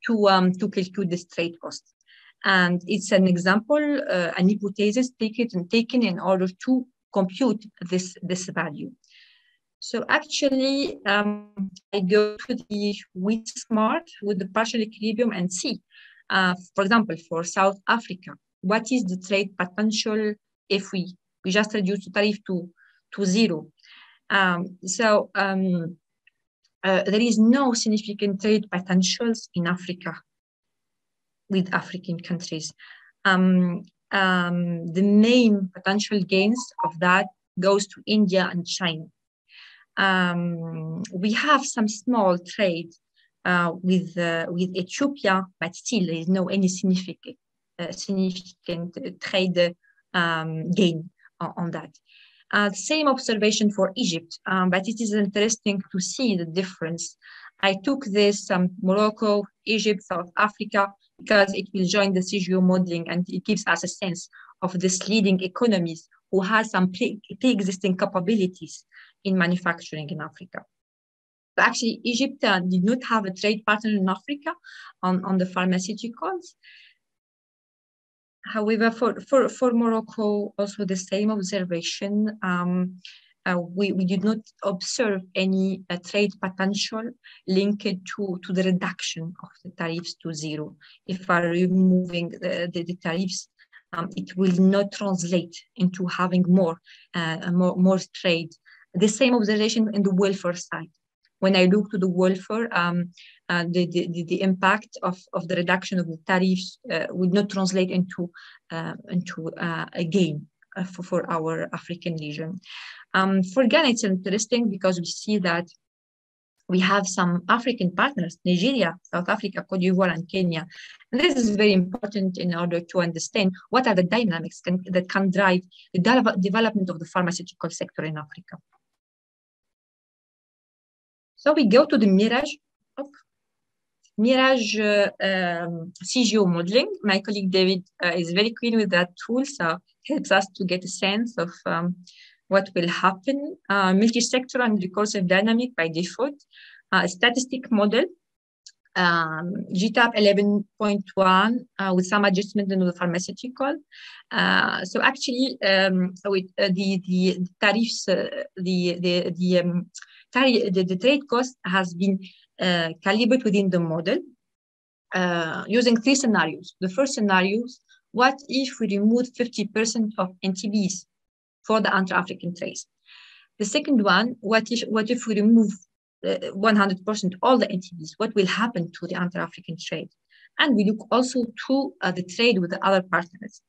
to calculate this trade cost. And it's an example, an hypothesis taken in order to compute this value. So actually, I go to the wheat smart with the partial equilibrium and see, for example, for South Africa, what is the trade potential if we just reduce the tariff to zero? There is no significant trade potentials in Africa with African countries. The main potential gains of that goes to India and China. We have some small trade with Ethiopia, but still there is no any significant trade gain on that. Same observation for Egypt, but it is interesting to see the difference. I took this Morocco, Egypt, South Africa, because it will join the CGO modeling and it gives us a sense of these leading economies who has some pre-existing capabilities in manufacturing in Africa. But actually, Egypt did not have a trade partner in Africa on the pharmaceuticals. However, for Morocco, also the same observation. We did not observe any trade potential linked to the reduction of the tariffs to zero. If we're removing the tariffs, it will not translate into having more trade. The same observation in the welfare side. When I look to the welfare, the impact of the reduction of the tariffs would not translate into a gain for our African region. For Ghana, it's interesting because we see that we have some African partners, Nigeria, South Africa, Cote d'Ivoire, and Kenya. And this is very important in order to understand what are the dynamics that can drive the development of the pharmaceutical sector in Africa. So we go to the Mirage. Mirage CGO modeling. My colleague David is very keen with that tool, so helps us to get a sense of what will happen. Multi-sector and recursive dynamic by default. Statistic model. GTAP 11.1 with some adjustment in the pharmaceutical. So actually, with the tariffs, the trade cost has been calibrated within the model using 3 scenarios. The first scenario is, what if we remove 50% of NTBs for the intra-African trades? The second one, what if we remove 100% all the NTBs? What will happen to the intra-African trade? And we look also to the trade with the other partners.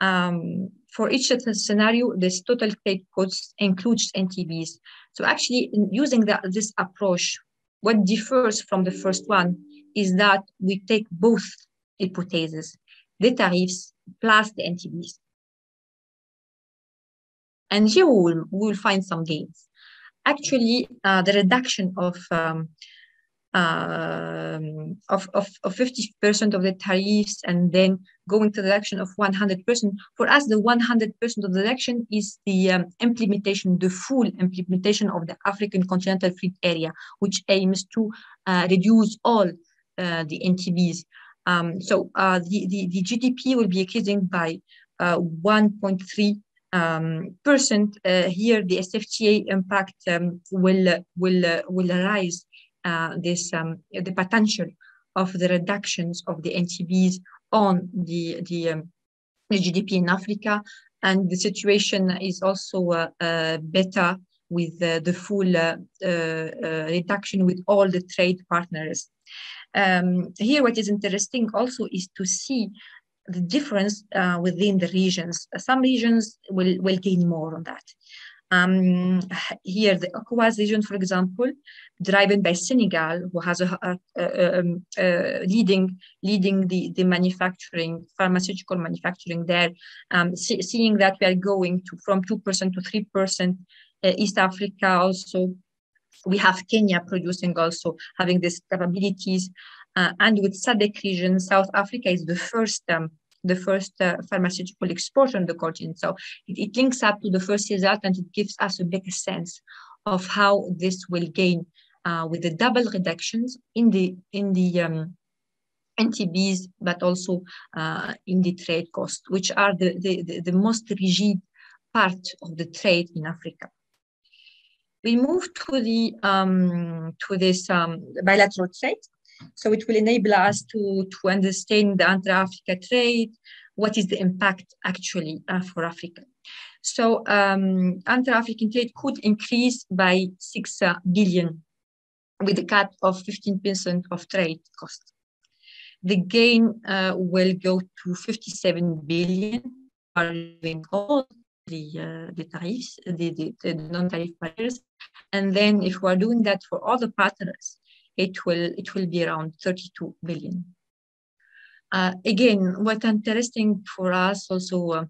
For each scenario, this total trade cost includes NTBs. So actually, using this approach, what differs from the first one is that we take both hypotheses, the tariffs plus the NTBs. And here we will find some gains. Actually, the reduction of 50% of the tariffs and then going to the reduction of 100%. For us, the 100% of the reduction is the implementation, the full implementation of the African Continental Free Area, which aims to reduce all the NTBs. So the GDP will be increasing by 1.3%. Here, the SFTA impact will rise. The potential of the reductions of the NTBs on the GDP in Africa, and the situation is also better with the full reduction with all the trade partners. Here, what is interesting also is to see the difference within the regions. Some regions will gain more on that. Here, the ECOWAS region, for example, driven by Senegal, who has leading the manufacturing, pharmaceutical manufacturing there, seeing that we are going from 2% to 3%. East Africa also, we have Kenya producing also, having these capabilities. And with SADC region, South Africa is the first pharmaceutical exporter on the continent. So it links up to the first result, and it gives us a better sense of how this will gain with the double reductions in the NTBs, but also in the trade cost, which are the most rigid part of the trade in Africa. We move to this bilateral trade. So it will enable us to understand the intra-Africa trade. What is the impact actually for Africa? So intra-African trade could increase by 6 billion with a cut of 15% of trade cost. The gain will go to 57 billion, following all the tariffs, the non-tariff barriers. And then if we're doing that for all the partners, it will be around 32 billion. Again, what's interesting for us also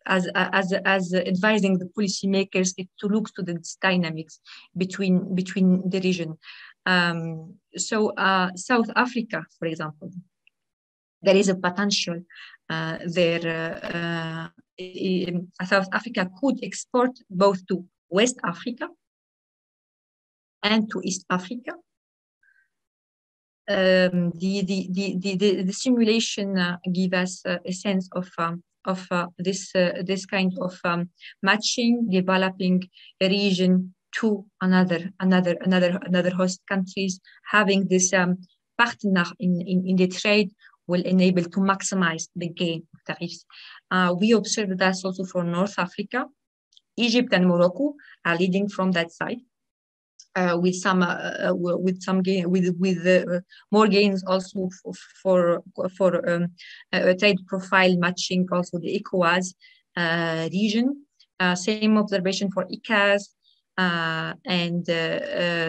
as advising the policymakers is to look to the dynamics between the region. South Africa, for example, there is a potential there. South Africa could export both to West Africa and to East Africa. The simulation give us a sense of this kind of matching, developing a region to another host countries. Having this partner in the trade will enable to maximize the gain of tariffs. We observed that also for North Africa. Egypt and Morocco are leading from that side. With more gains also for trade profile matching also the ECOWAS region. Same observation for ICAS and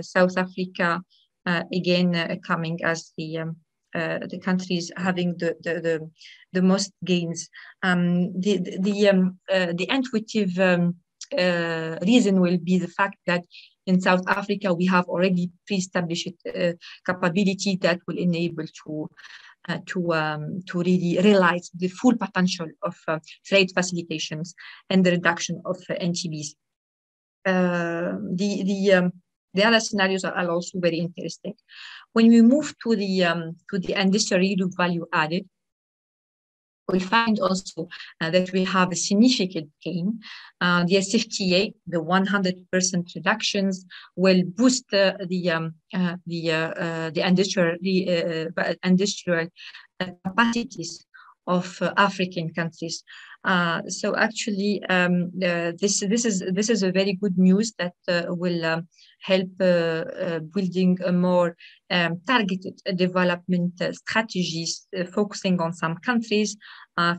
South Africa again coming as the countries having the most gains. The intuitive reason will be the fact that in South Africa, we have already pre-established capability that will enable to really realize the full potential of trade facilitations and the reduction of NTBs. The other scenarios are also very interesting. When we move to the industrial value added, we find also that we have a significant gain. The SFTA, the 100% reductions, will boost the industrial capacities of African countries. So actually, this is a very good news that will help building a more targeted development strategies focusing on some countries.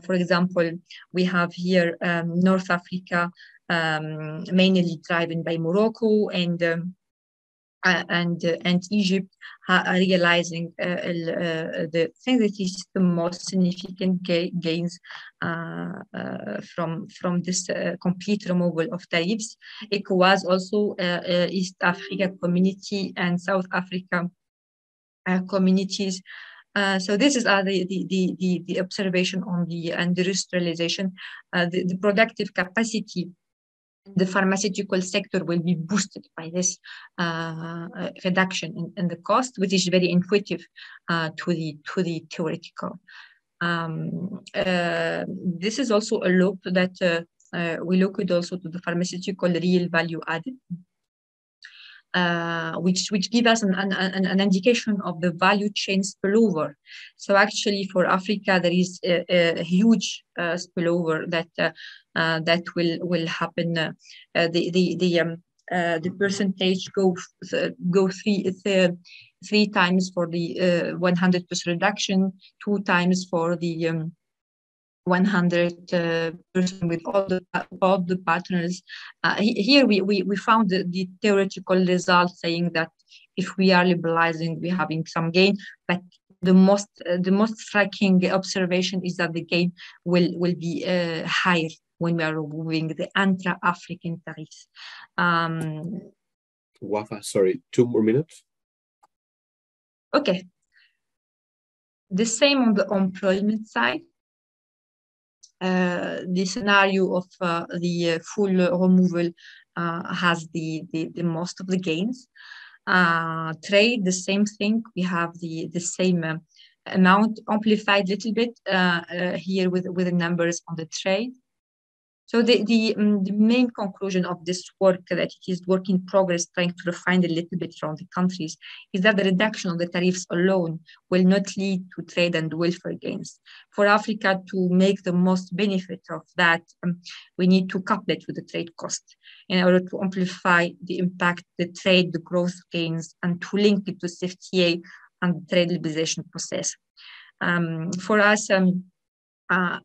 For example, we have here North Africa, mainly driven by Morocco and Egypt, realizing the thing that is the most significant gains from this complete removal of tariffs. ECOWAS also East Africa community and South Africa communities. So this is the observation on the industrialization. The productive capacity. The pharmaceutical sector will be boosted by this reduction in the cost, which is very intuitive to the theoretical. This is also a look that we look at also to the pharmaceutical real value added, which give us an indication of the value chain spillover. So actually for Africa, there is a huge spillover that will happen. The percentage go three times for the 100% reduction, 2 times for the 100% with all the partners. Here we found the theoretical result saying that if we are liberalizing, we're having some gain, but the most striking observation is that the gain will be higher when we are removing the intra-African tariffs. Wafa, sorry, 2 more minutes. Okay. The same on the employment side. The scenario of the full removal has the most of the gains. Trade, the same thing. We have the same amount amplified a little bit here with the numbers on the trade. So the main conclusion of this work, that it is work in progress, trying to refine a little bit around the countries, is that the reduction of the tariffs alone will not lead to trade and welfare gains. For Africa to make the most benefit of that, we need to couple it with the trade cost in order to amplify the impact, the trade, the growth gains, and to link it to CFTA and the trade liberalization process. For us,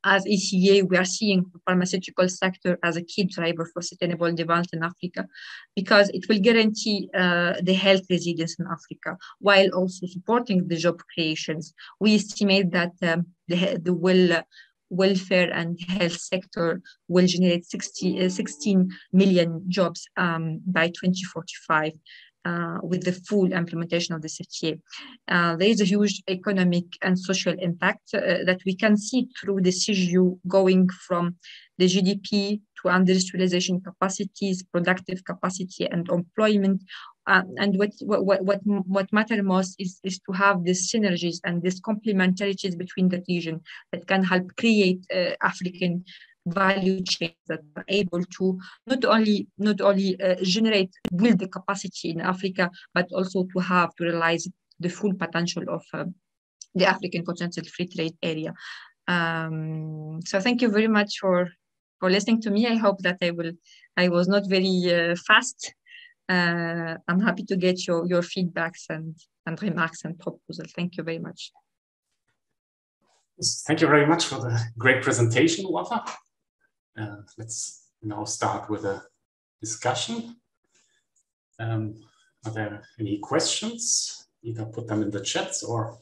as ECA, we are seeing the pharmaceutical sector as a key driver for sustainable development in Africa, because it will guarantee the health resilience in Africa while also supporting the job creations. We estimate that the welfare and health sector will generate 16 million jobs by 2045. With the full implementation of the CFTA. There is a huge economic and social impact that we can see through the CGU, going from the GDP to industrialization capacities, productive capacity, and employment. And what matters most is to have these synergies and these complementarities between the region that can help create African value chains that are able to not only build the capacity in Africa, but also to realize the full potential of the African Continental Free Trade Area. So thank you very much for listening to me. I hope that I was not very fast. I'm happy to get your feedbacks and remarks and proposals. Thank you very much. Thank you very much for the great presentation, Wafa. Let's now start with a discussion. Are there any questions? Either put them in the chats or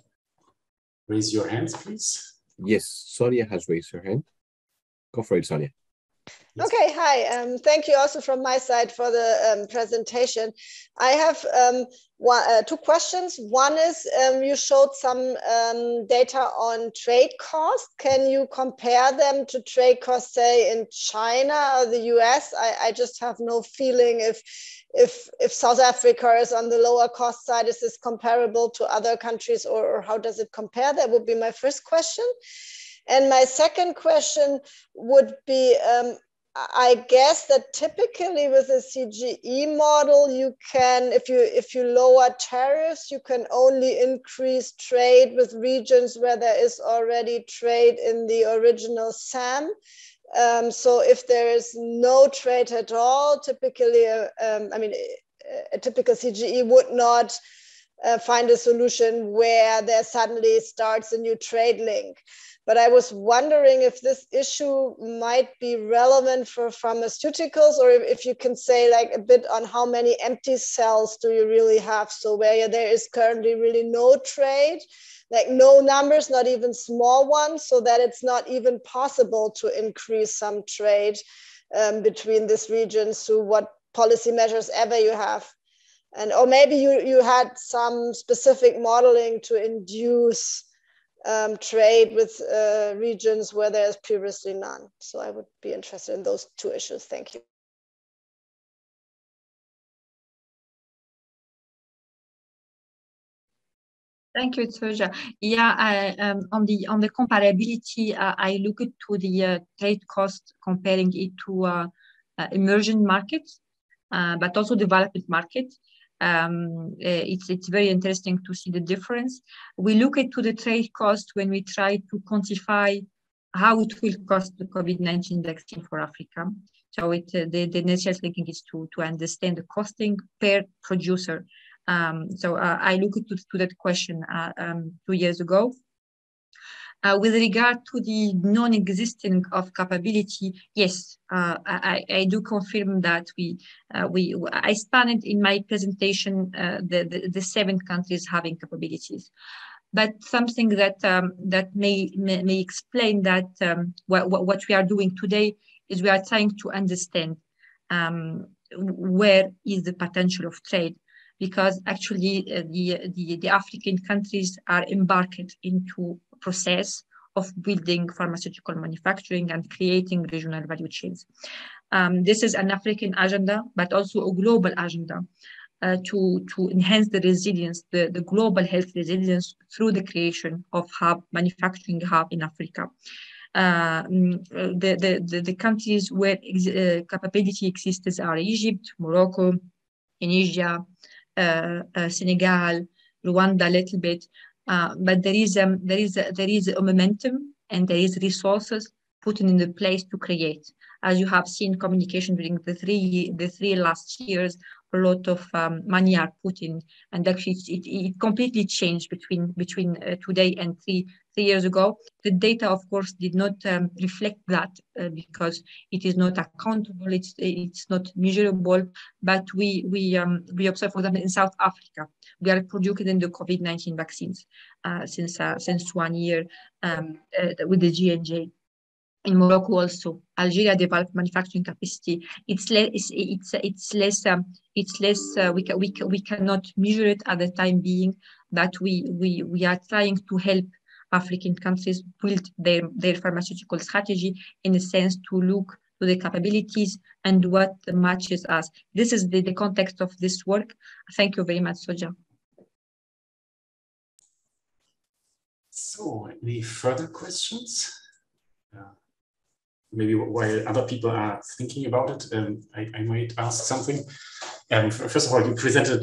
raise your hands, please. Yes, Sonia has raised her hand. Go for it, Sonia. Yes. Okay, hi. Thank you also from my side for the presentation. I have two questions. One is you showed some data on trade costs. Can you compare them to trade costs, say, in China or the US? I just have no feeling if South Africa is on the lower cost side, is this comparable to other countries, or how does it compare? That would be my first question. And my second question would be, I guess that typically with a CGE model, you can, if you lower tariffs, you can only increase trade with regions where there is already trade in the original SAM. So if there is no trade at all, typically, a typical CGE would not find a solution where there suddenly starts a new trade link. But I was wondering if this issue might be relevant for pharmaceuticals, or if you can say like a bit on how many empty cells do you really have? So where there is currently really no trade, like no numbers, not even small ones, so that it's not even possible to increase some trade between these regions through what policy measures ever you have. And or maybe you had some specific modeling to induce trade with regions where there's previously none. So I would be interested in those two issues. Thank you. Thank you, Soja. Yeah, on the comparability, I look to the trade cost, comparing it to emerging markets, but also developed markets. It's very interesting to see the difference. We look at the trade cost when we try to quantify how it will cost the COVID-19 vaccine for Africa. So the natural thinking is to understand the costing per producer. So I looked to that question 2 years ago. With regard to the non-existing of capability, yes, I do confirm that I spanned in my presentation the 7 countries having capabilities. But something that may explain that what we are doing today is we are trying to understand where is the potential of trade, because actually the African countries are embarked into process of building pharmaceutical manufacturing and creating regional value chains. This is an African agenda, but also a global agenda to enhance the resilience, the global health resilience through the creation of manufacturing hub in Africa. The countries where capability exists are Egypt, Morocco, Tunisia, Senegal, Rwanda a little bit, but there is a momentum and there is resources put in the place to create. As you have seen, communication during the three last years, a lot of money are put in, and actually it completely changed between today and three years ago. The data, of course, did not reflect that because it is not accountable, it's not measurable. But we observe, for example, in South Africa, we are producing the COVID-19 vaccines since 1 year with the J&J. In Morocco also, Algeria developed manufacturing capacity. It's less. We cannot measure it at the time being, but we are trying to help African countries build their pharmaceutical strategy in a sense to look to the capabilities and what matches us. This is the context of this work. Thank you very much, Soja. So, any further questions? Maybe while other people are thinking about it, I might ask something. First of all, you presented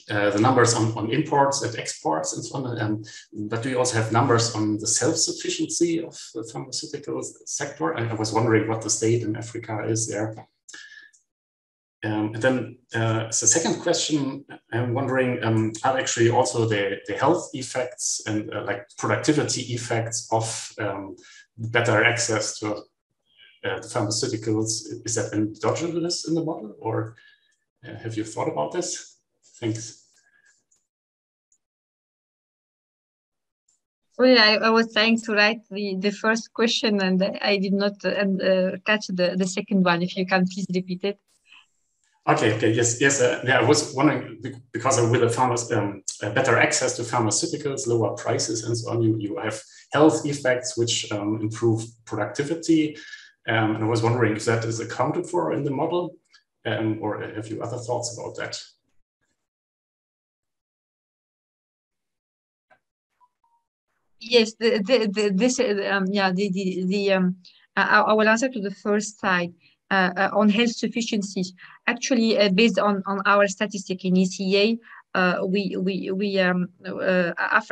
the numbers on imports and exports and so on, but do you also have numbers on the self-sufficiency of the pharmaceutical sector? And I was wondering what the state in Africa is there. And then as a second question, I'm wondering, are actually also the health effects and like productivity effects of better access to the pharmaceuticals, is that endogenous in the model, or have you thought about this? Thanks. Well, I was trying to write the first question and I did not catch the second one. If you can please repeat it. Okay, yes. Yeah, I was wondering, because with the better access to pharmaceuticals, lower prices and so on, you have health effects which improve productivity. And I was wondering if that is accounted for in the model, or have you other thoughts about that? Yes, I will answer to the first side. On health sufficiency, actually, based on our statistic in ECA,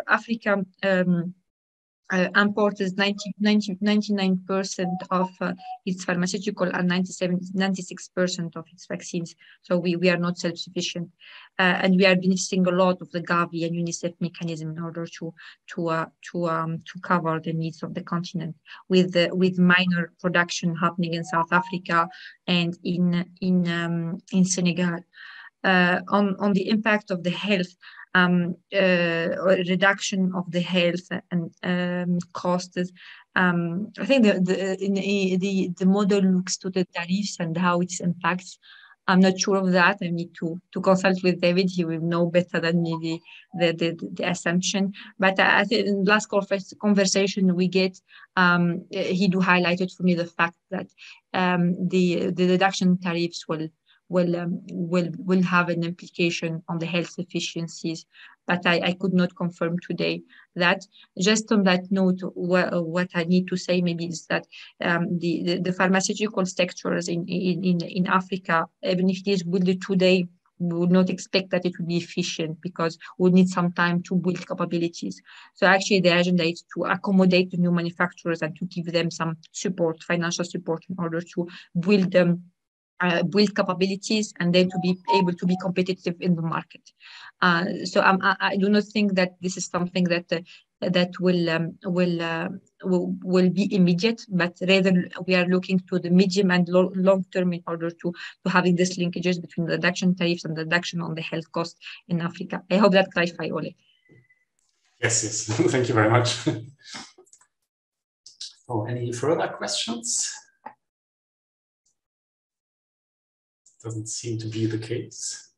Africa imports 99% of its pharmaceutical and 96% of its vaccines. So we are not self-sufficient, and we are benefiting a lot of the Gavi and UNICEF mechanism in order to cover the needs of the continent, with minor production happening in South Africa and in Senegal. On the impact of the health. Reduction of the health and costs. I think the model looks to the tariffs and how it impacts. I'm not sure of that. I need to consult with David. He will know better than me the assumption. But I think in the last conversation we get, he do highlighted for me the fact that the reduction tariffs will have an implication on the health efficiencies, but I could not confirm today that. Just on that note, what I need to say maybe is that the pharmaceutical sectors in Africa, even if it is built today, we would not expect that it would be efficient because we need some time to build capabilities. So actually the agenda is to accommodate the new manufacturers and to give them some support, financial support, in order to build them. Build capabilities and then to be able to be competitive in the market. So I do not think that this is something that will be immediate, but rather we are looking to the medium and long term in order to having these linkages between the reduction tariffs and the reduction on the health cost in Africa. I hope that clarifies, Ole. Yes. Thank you very much. So, any further questions? Doesn't seem to be the case.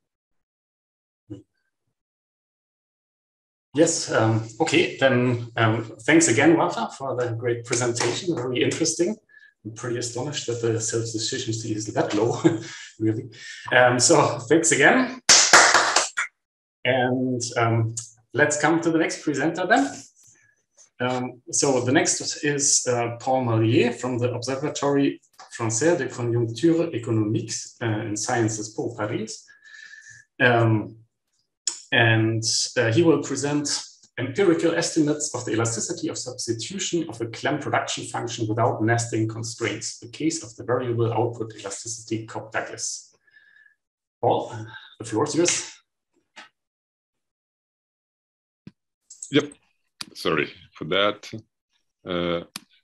Yes, okay, then thanks again, Wafa, for the great presentation, very interesting. I'm pretty astonished that the self-sufficiency is that low, really. So thanks again. And let's come to the next presenter then. So the next is Paul Mallier from the Observatoire Français de Conjoncture Économique in Sciences Po Paris. And he will present empirical estimates of the elasticity of substitution of a Clem production function without nesting constraints, the case of the variable output elasticity Cobb-Douglas. Paul, the floor is yours. Yep, sorry for that.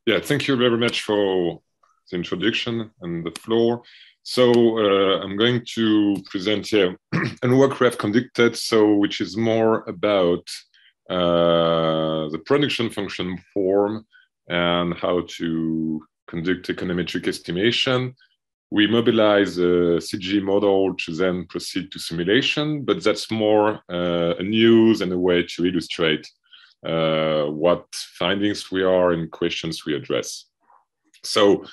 Yeah, thank you very much for the introduction and the floor. So I'm going to present here a work we have conducted, which is more about the production function form and how to conduct econometric estimation. We mobilize a CG model to then proceed to simulation, but that's more a news and a way to illustrate what findings we are and questions we address. So,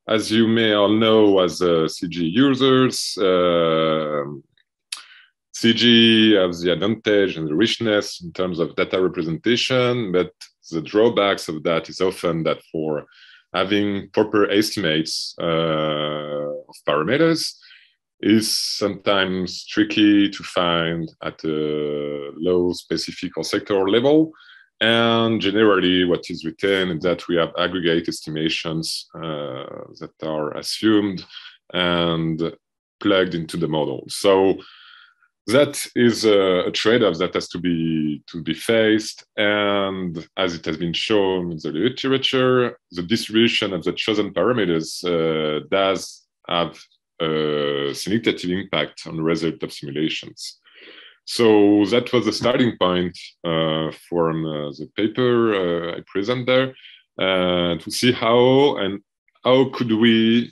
as you may all know, as CG users, CG has the advantage and the richness in terms of data representation, but the drawbacks of that is often that for having proper estimates of parameters is sometimes tricky to find at a low specific or sector level. And generally what is written is that we have aggregate estimations that are assumed and plugged into the model. So that is a trade-off that has to be faced. And as it has been shown in the literature, the distribution of the chosen parameters does have a significant impact on the result of simulations. So that was the starting point from the paper I present there to see how could we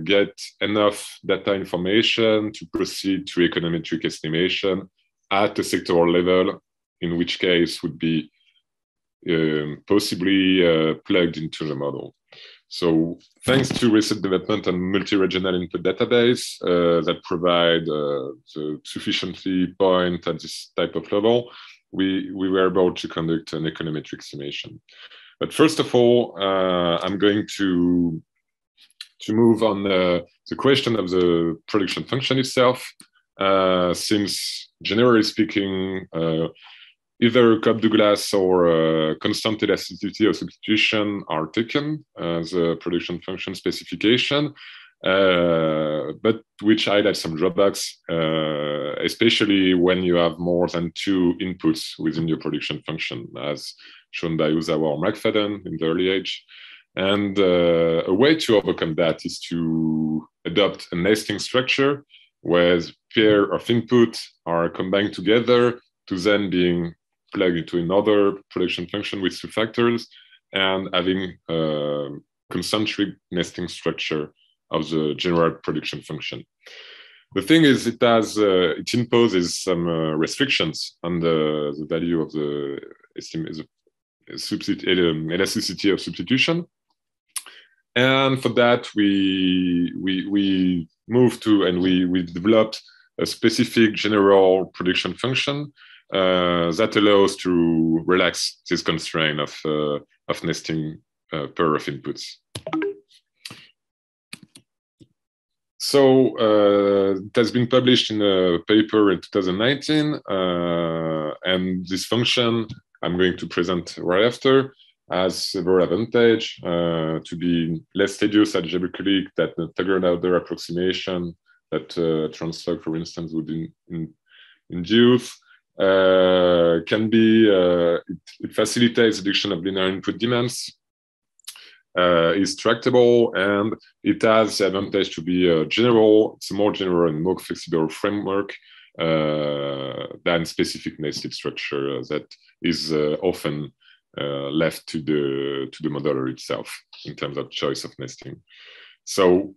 get enough data information to proceed to econometric estimation at the sectoral level, in which case would be possibly plugged into the model. So thanks to recent development on multi-regional input database that provide the sufficiently point at this type of level, we were able to conduct an econometric estimation. But first of all, I'm going to move on the question of the production function itself, since generally speaking, either Cobb-Douglas or constant elasticity of substitution are taken as a production function specification, but which highlight some drawbacks, especially when you have more than two inputs within your production function, as shown by Uzawa or McFadden in the early age. And a way to overcome that is to adopt a nesting structure where pair of input are combined together to then being plugged into another production function with two factors and having a concentric nesting structure of the general production function. The thing is, it imposes some restrictions on the value of the elasticity of substitution. And for that, we moved to, and we developed a specific general production function that allows to relax this constraint of nesting pair of inputs. So it has been published in a paper in 2019, and this function I'm going to present right after has several advantages to be less tedious algebraically than the Taggart order approximation that Translog, for instance, would induce. It facilitates reduction of linear input demands, is tractable, and it has the advantage to be it's a more general and more flexible framework than specific nested structure that is often left to the modeler itself in terms of choice of nesting. So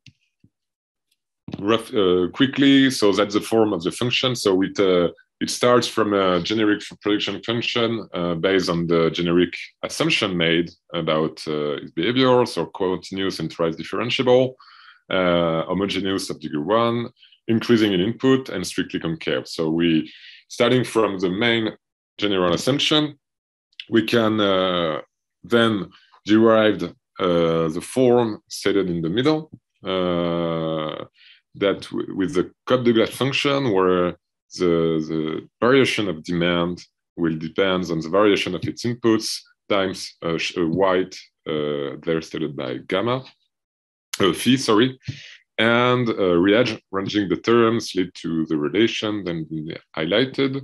quickly, so that's the form of the function. So it starts from a generic production function based on the generic assumption made about its behavior, so continuous and thrice differentiable, homogeneous of degree 1, increasing in input, and strictly concave. So starting from the main general assumption, we can then derived the form stated in the middle, that with the Cobb-Douglas function, where the variation of demand will depend on the variation of its inputs times white, there stated by gamma, phi, sorry, and rearranging the terms lead to the relation then highlighted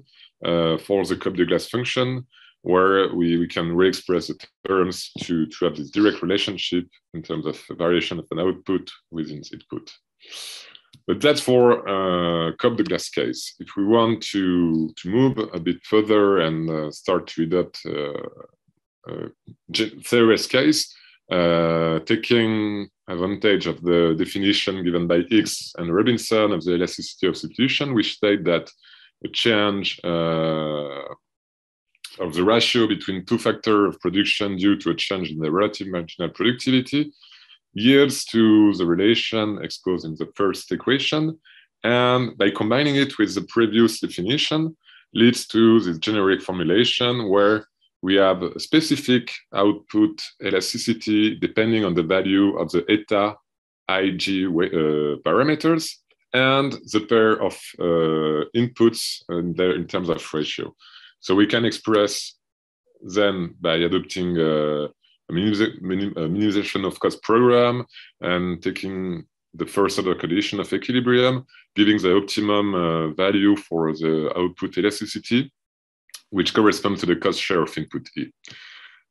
for the Cobb-Douglas function, where we can re-express the terms to have this direct relationship in terms of variation of an output within the input. But that's for Cobb-Douglas case. If we want to move a bit further and start to adopt Theory's case, taking advantage of the definition given by Hicks and Robinson of the elasticity of substitution, which state that a change of the ratio between two factors of production due to a change in the relative marginal productivity yields to the relation exposed in the first equation, and by combining it with the previous definition leads to this generic formulation where we have a specific output elasticity depending on the value of the eta Ig parameters and the pair of inputs in terms of ratio. So we can express then by adopting a minimization of cost program and taking the first order condition of equilibrium, giving the optimum value for the output elasticity, which corresponds to the cost share of input E.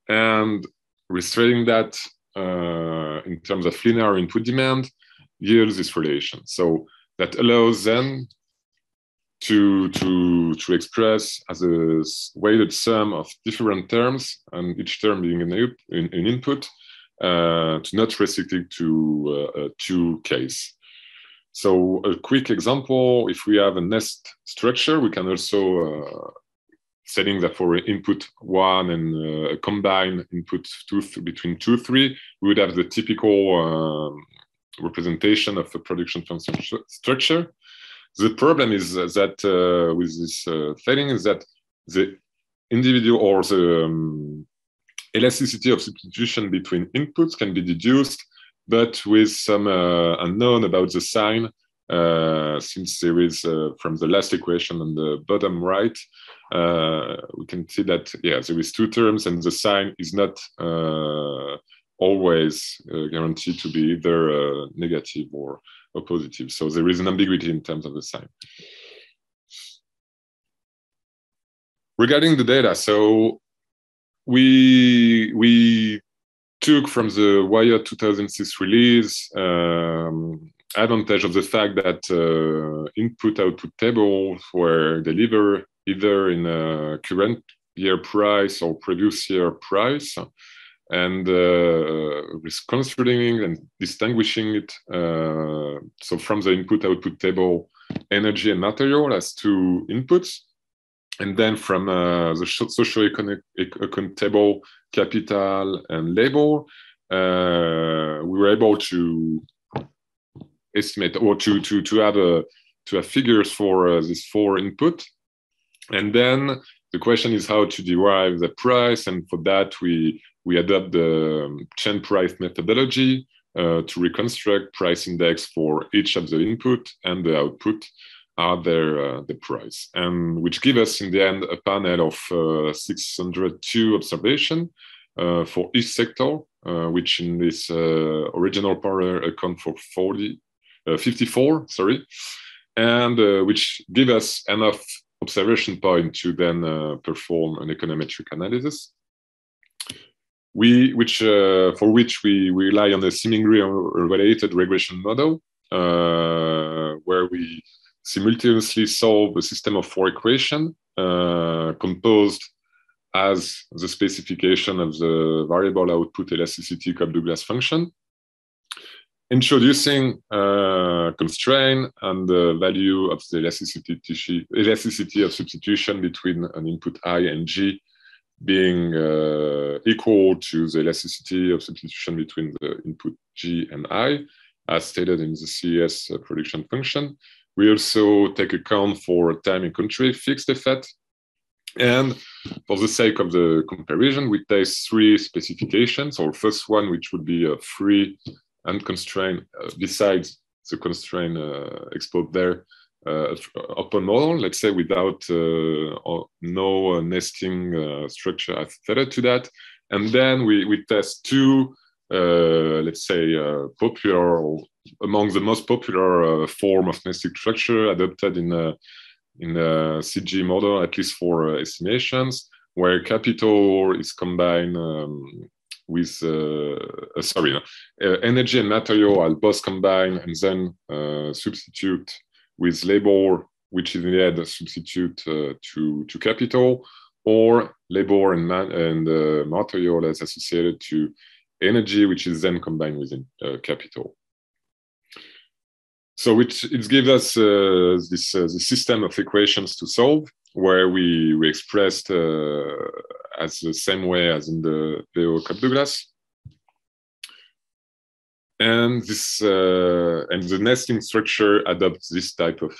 And restraining that in terms of linear input demand yields this relation. So that allows then to express as a weighted sum of different terms, and each term being an input, to not restrict it to two case. So a quick example, if we have a nest structure, we can also, setting that for input 1 and a combined input 2 between 2, 3, we would have the typical representation of a production function structure. The problem is that with this setting is that the individual or the elasticity of substitution between inputs can be deduced, but with some unknown about the sign, since there is from the last equation on the bottom right, we can see that there is two terms and the sign is not always guaranteed to be either negative or positive. So there is an ambiguity in terms of the sign. Regarding the data, so we took from the Wired 2006 release advantage of the fact that input-output tables were delivered either in a current year price or previous year price, and considering and distinguishing it, so from the input-output table, energy and material as two inputs, and then from the socio-economic table, capital and labor, we were able to estimate or to have figures for these four input, and then the question is how to derive the price, and for that we adopt the chain price methodology to reconstruct price index for each of the input and the output are the price, and which give us in the end a panel of 602 observation for each sector, which in this original panel account for 54, and which give us enough observation point to then perform an econometric analysis. For which we rely on a seemingly related regression model, where we simultaneously solve a system of four equations composed as the specification of the variable output elasticity Cobb-Douglas function, introducing constraint and the value of the elasticity of substitution between an input I and G being equal to the elasticity of substitution between the input G and I, as stated in the CES production function. We also take account for time and country fixed effect And for the sake of the comparison, we test 3 specifications. Our first one, which would be a free and constrained, besides the constraint exposed there, open model, let's say, without no nesting structure affected to that. And then we test 2, let's say, popular, or among the most popular form of nesting structure adopted in a CG model, at least for estimations, where capital is combined with energy and material are both combined, and then substitute with labor, which is in the end substitute to capital, or labor and material as associated to energy, which is then combined with capital. So it gives us this system of equations to solve, where we expressed as the same way as in the Veo-Cobb-Douglas. And this and the nesting structure adopts this type of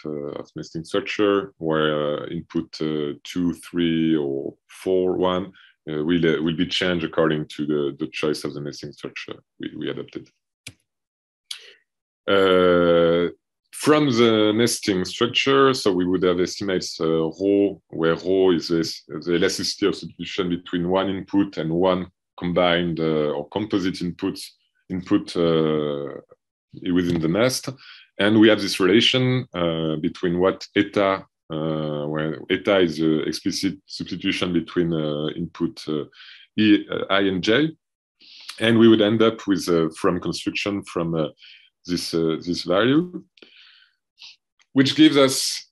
nesting structure, where input 2, 3, or 4, 1 will be changed according to the choice of the nesting structure we adopted. From the nesting structure, so we would have estimates rho, where rho is the elasticity of substitution between one input and one combined or composite input within the nest. And we have this relation between what eta, where eta is the explicit substitution between input I and j. And we would end up with from construction from this value, which gives us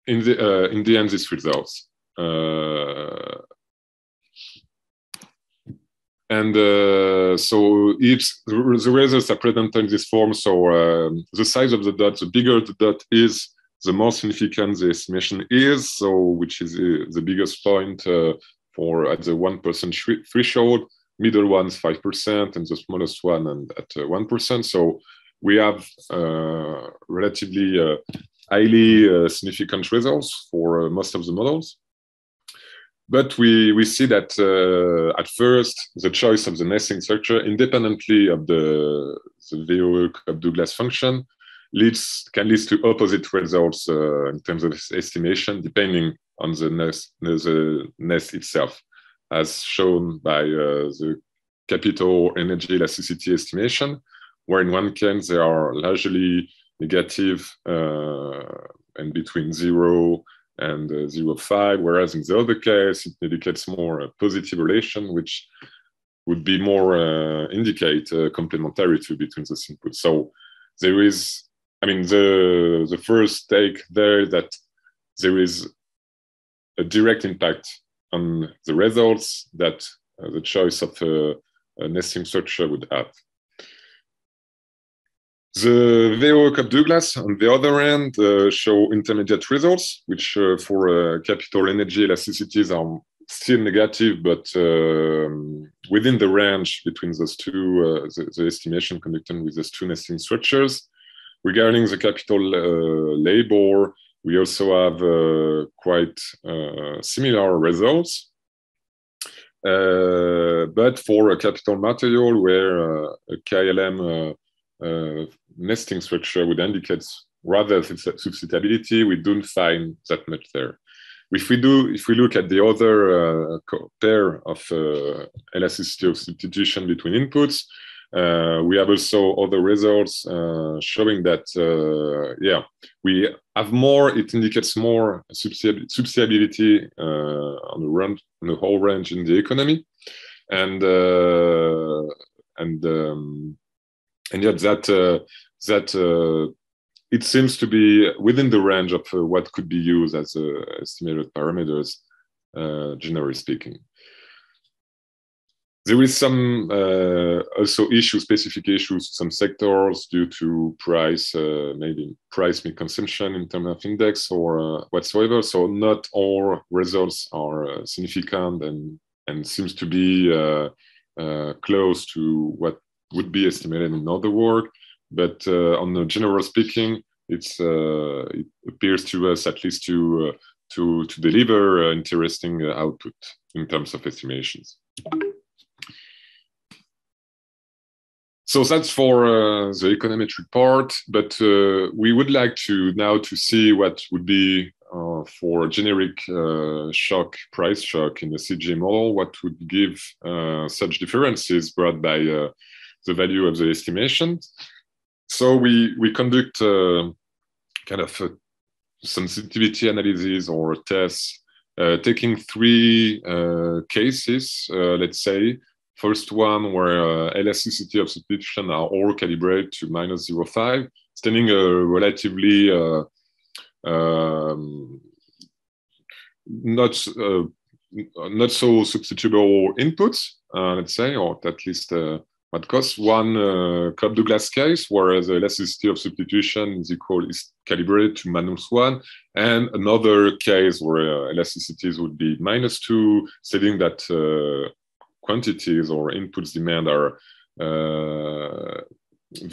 in the end these results. So the results are presented in this form. So the size of the dot, the bigger the dot is, the more significant the estimation is. So which is the biggest point for at the 1% threshold. Middle one is 5%, and the smallest one and at 1%. So we have relatively highly significant results for most of the models. But we see that at first, the choice of the nesting structure, independently of the Veo-Cobb-Douglas function, can lead to opposite results in terms of estimation, depending on the nest itself, as shown by the capital energy elasticity estimation, where in one case they are largely negative and between 0 and 0.5, whereas in the other case it indicates more a positive relation, which would be more indicate complementarity between those inputs. So there is, I mean, the first take there that there is a direct impact on the results that the choice of a nesting structure would have. The Veo-Cobb-Douglas, on the other hand, show intermediate results, which for capital energy elasticities are still negative, but within the range between those two, the estimation conducted with those two nesting structures. Regarding the capital labor, we also have quite similar results. But for a capital material, where a KLM nesting structure would indicate rather substitutability, we don't find that much there. If we look at the other pair of elasticity of substitution between inputs, we have also other results showing that we have more. It indicates more substitutability on the whole range in the economy, and yet that it seems to be within the range of what could be used as estimated parameters, generally speaking. There is some also specific issues, some sectors due to price, maybe price misconception in terms of index or whatsoever. So not all results are significant and seems to be close to what would be estimated in other work. But on the general speaking, it appears to us at least to to deliver interesting output in terms of estimations. So that's for the econometric part, but we would like to now to see what would be for generic price shock in the CGA model, what would give such differences brought by the value of the estimation. So we conduct kind of a sensitivity analysis or tests, taking three cases, let's say. First one where elasticity of substitution are all calibrated to -0.5, standing a relatively not so substitutable inputs, let's say, or at least what costs. One Cobb-Douglas case where the elasticity of substitution is calibrated to -1, and another case where elasticities would be -2, stating that quantities or inputs demand are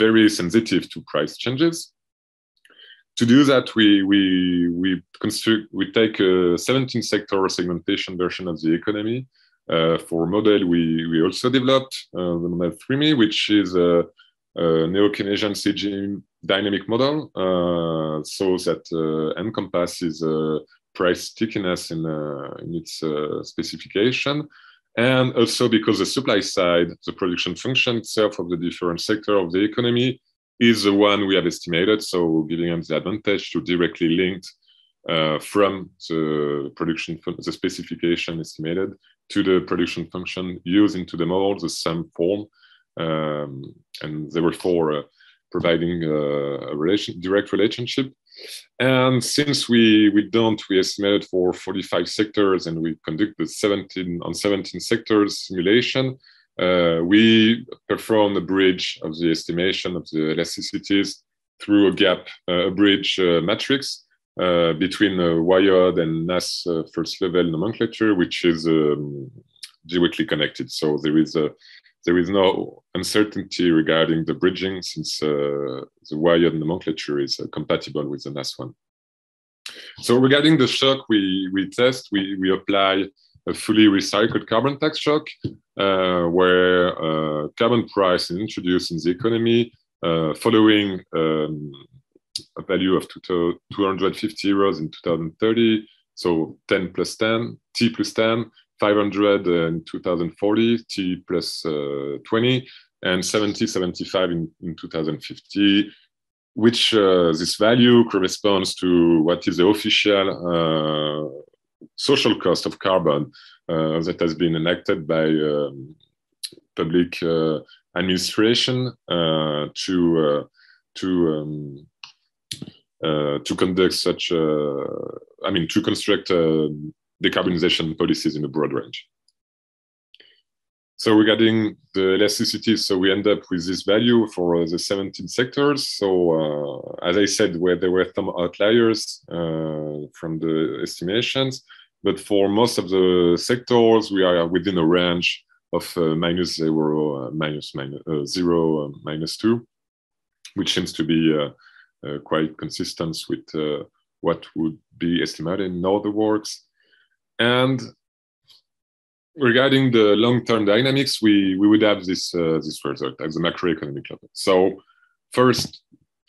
very sensitive to price changes. To do that, we take a 17-sector segmentation version of the economy. For model, we also developed the model 3ME, which is a neo-Keynesian CGA dynamic model, so that encompasses price stickiness in its specification. And also because the supply side, the production function itself of the different sector of the economy is the one we have estimated, so giving them the advantage to directly link from the the specification estimated to the production function used into the model, the sum form, and therefore providing a direct relationship. And since we estimated for 45 sectors and we conducted 17 sectors simulation, we performed a bridge of the estimation of the elasticities through a bridge matrix between WIOD and NAS first level nomenclature, which is directly connected. So there is no uncertainty regarding the bridging, since the WIOD nomenclature is compatible with the NAS one. So regarding the shock we test, we apply a fully recycled carbon tax shock, where carbon price is introduced in the economy following a value of 250 euros in 2030, so 10 plus 10, T plus 10, 500 in 2040, T plus 20, and 75 in 2050, which this value corresponds to what is the official social cost of carbon that has been enacted by public administration to conduct such, to construct decarbonization policies in a broad range. So regarding the elasticity, so we end up with this value for the 17 sectors. So as I said, where there were some outliers from the estimations, but for most of the sectors, we are within a range of -0, -0, -2, which seems to be quite consistent with what would be estimated in other works. And regarding the long-term dynamics, we would have this result at the macroeconomic level. So first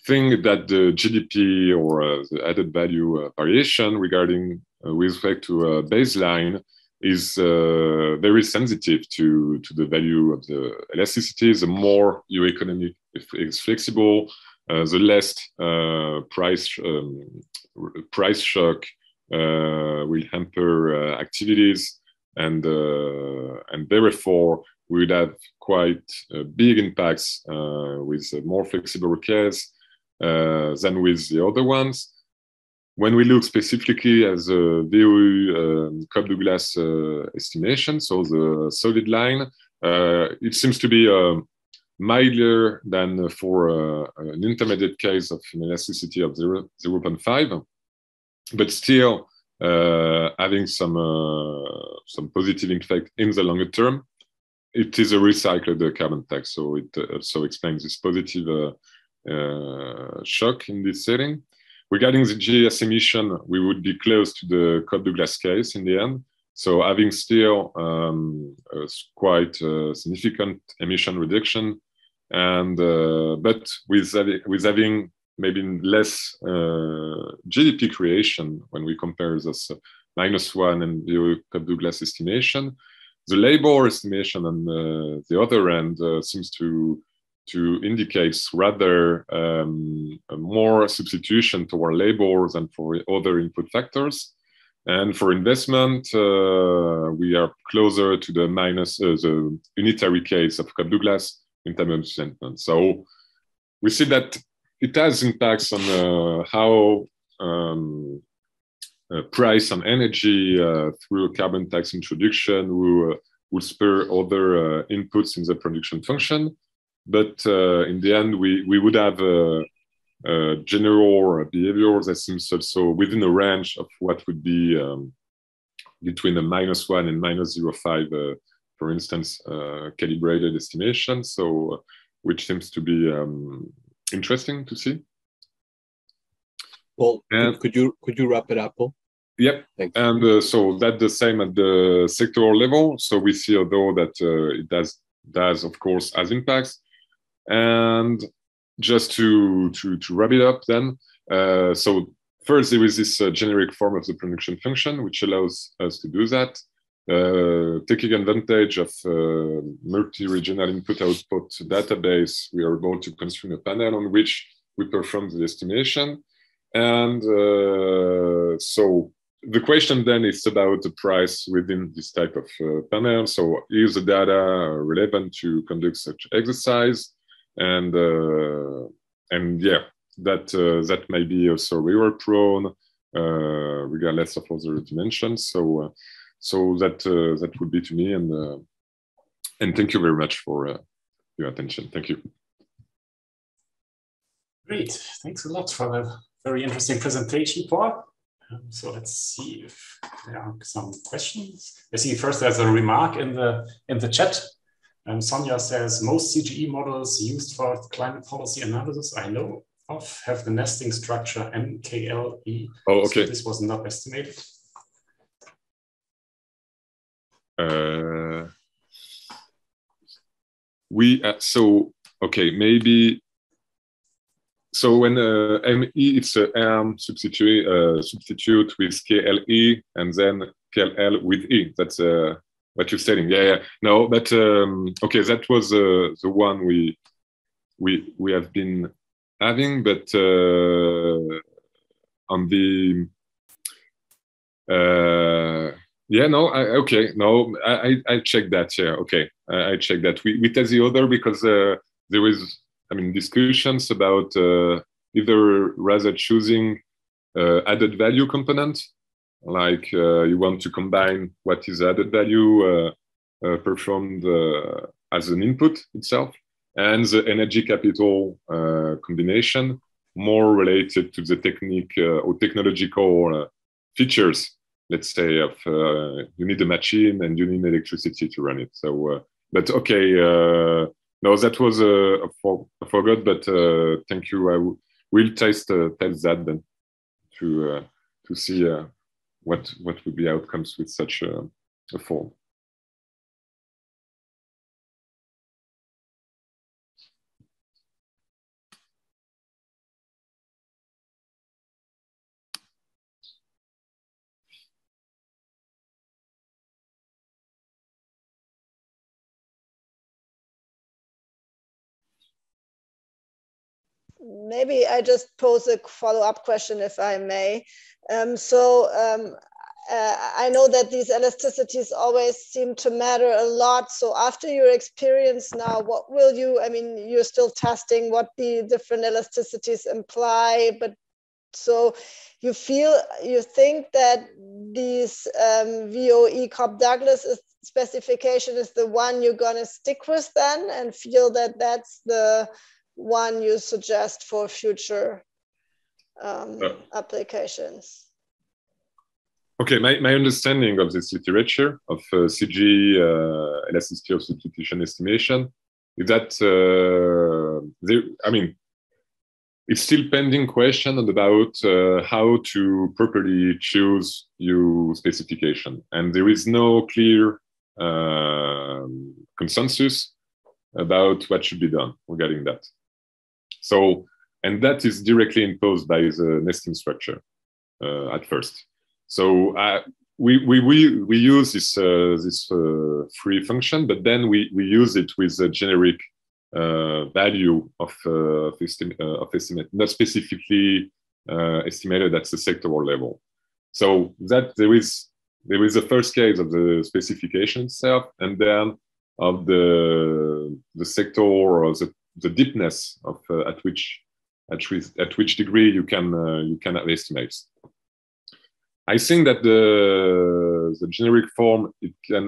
thing that the GDP or the added value variation regarding with respect to a baseline is very sensitive to the value of the elasticity. The more your economy is flexible, the less price shock will hamper activities, and therefore we would have quite big impacts with a more flexible case than with the other ones. When we look specifically at the VOU Cobb-Douglas estimation, so the solid line, it seems to be milder than for an intermediate case of an elasticity of 0.5, but still having some positive effect in the longer term. It is a recycled carbon tax, so it also explains this positive shock in this setting. regarding the GES emission, we would be close to the Cobb-Douglas case in the end. So having still a quite significant emission reduction, and but with having maybe less GDP creation when we compare this -1 and the Cobb-Douglas estimation. The labor estimation on the other end seems to indicate rather more substitution toward labor than for other input factors. And for investment, we are closer to the the unitary case of Cobb-Douglas in terms of sentiment. So we see that it has impacts on how price on energy through a carbon tax introduction will spur other inputs in the production function. But in the end, we would have general behavior that seems also within a range of what would be between a -1 and -0.5, for instance, calibrated estimation. So which seems to be interesting to see. Paul, could you wrap it up, Paul? Yep. Thanks. And so that's the same at the sectoral level. So we see, although that it does of course has impacts. And just to wrap it up then, so first there is this generic form of the production function, which allows us to do that, taking advantage of multi-regional input-output database. We are able to construct a panel on which we perform the estimation. And so the question then is about the price within this type of panel. So is the data relevant to conduct such exercise? And yeah, that may be also reward prone, regardless of other dimensions. So that would be to me. And thank you very much for your attention. Thank you. Great, thanks a lot for the very interesting presentation, Paul. So let's see if there are some questions. I see first there's a remark in the chat. Sonia says, most CGE models used for climate policy analysis I know of have the nesting structure MKLE. Oh, okay. So this was not estimated. Okay, maybe. So when ME, it's a substitute with KLE and then KLL with E. That's what you're saying. Yeah. No, but okay, that was the one we have been having, but on the yeah, no, okay, no, I checked that. Yeah, okay, I checked that. We test the other because there is, I mean, discussions about either rather choosing added value component, like you want to combine what is added value performed as an input itself, and the energy capital combination, more related to the technique or technological features, let's say, of you need a machine and you need electricity to run it. So, but okay, no, that was I forgot, but thank you. We'll test that then to see what would be outcomes with such a form. Maybe I just pose a follow-up question, if I may. I know that these elasticities always seem to matter a lot. So after your experience now, what will you, I mean, you're still testing what the different elasticities imply, but so you think that these VOE Cobb-Douglas specification is the one you're gonna stick with then, and feel that that's the one you suggest for future applications? Okay, my understanding of this literature of CG elasticity of substitution estimation is that I mean, it's still pending question about how to properly choose your specification. And there is no clear consensus about what should be done regarding that. So, and that is directly imposed by the nesting structure at first. So we use this free function, but then we use it with a generic value of estimate, not specifically estimated at the sectoral level. So that there is the first case of the specification itself, and then of the sector or the deepness of at which degree you can have estimates. I think that the generic form,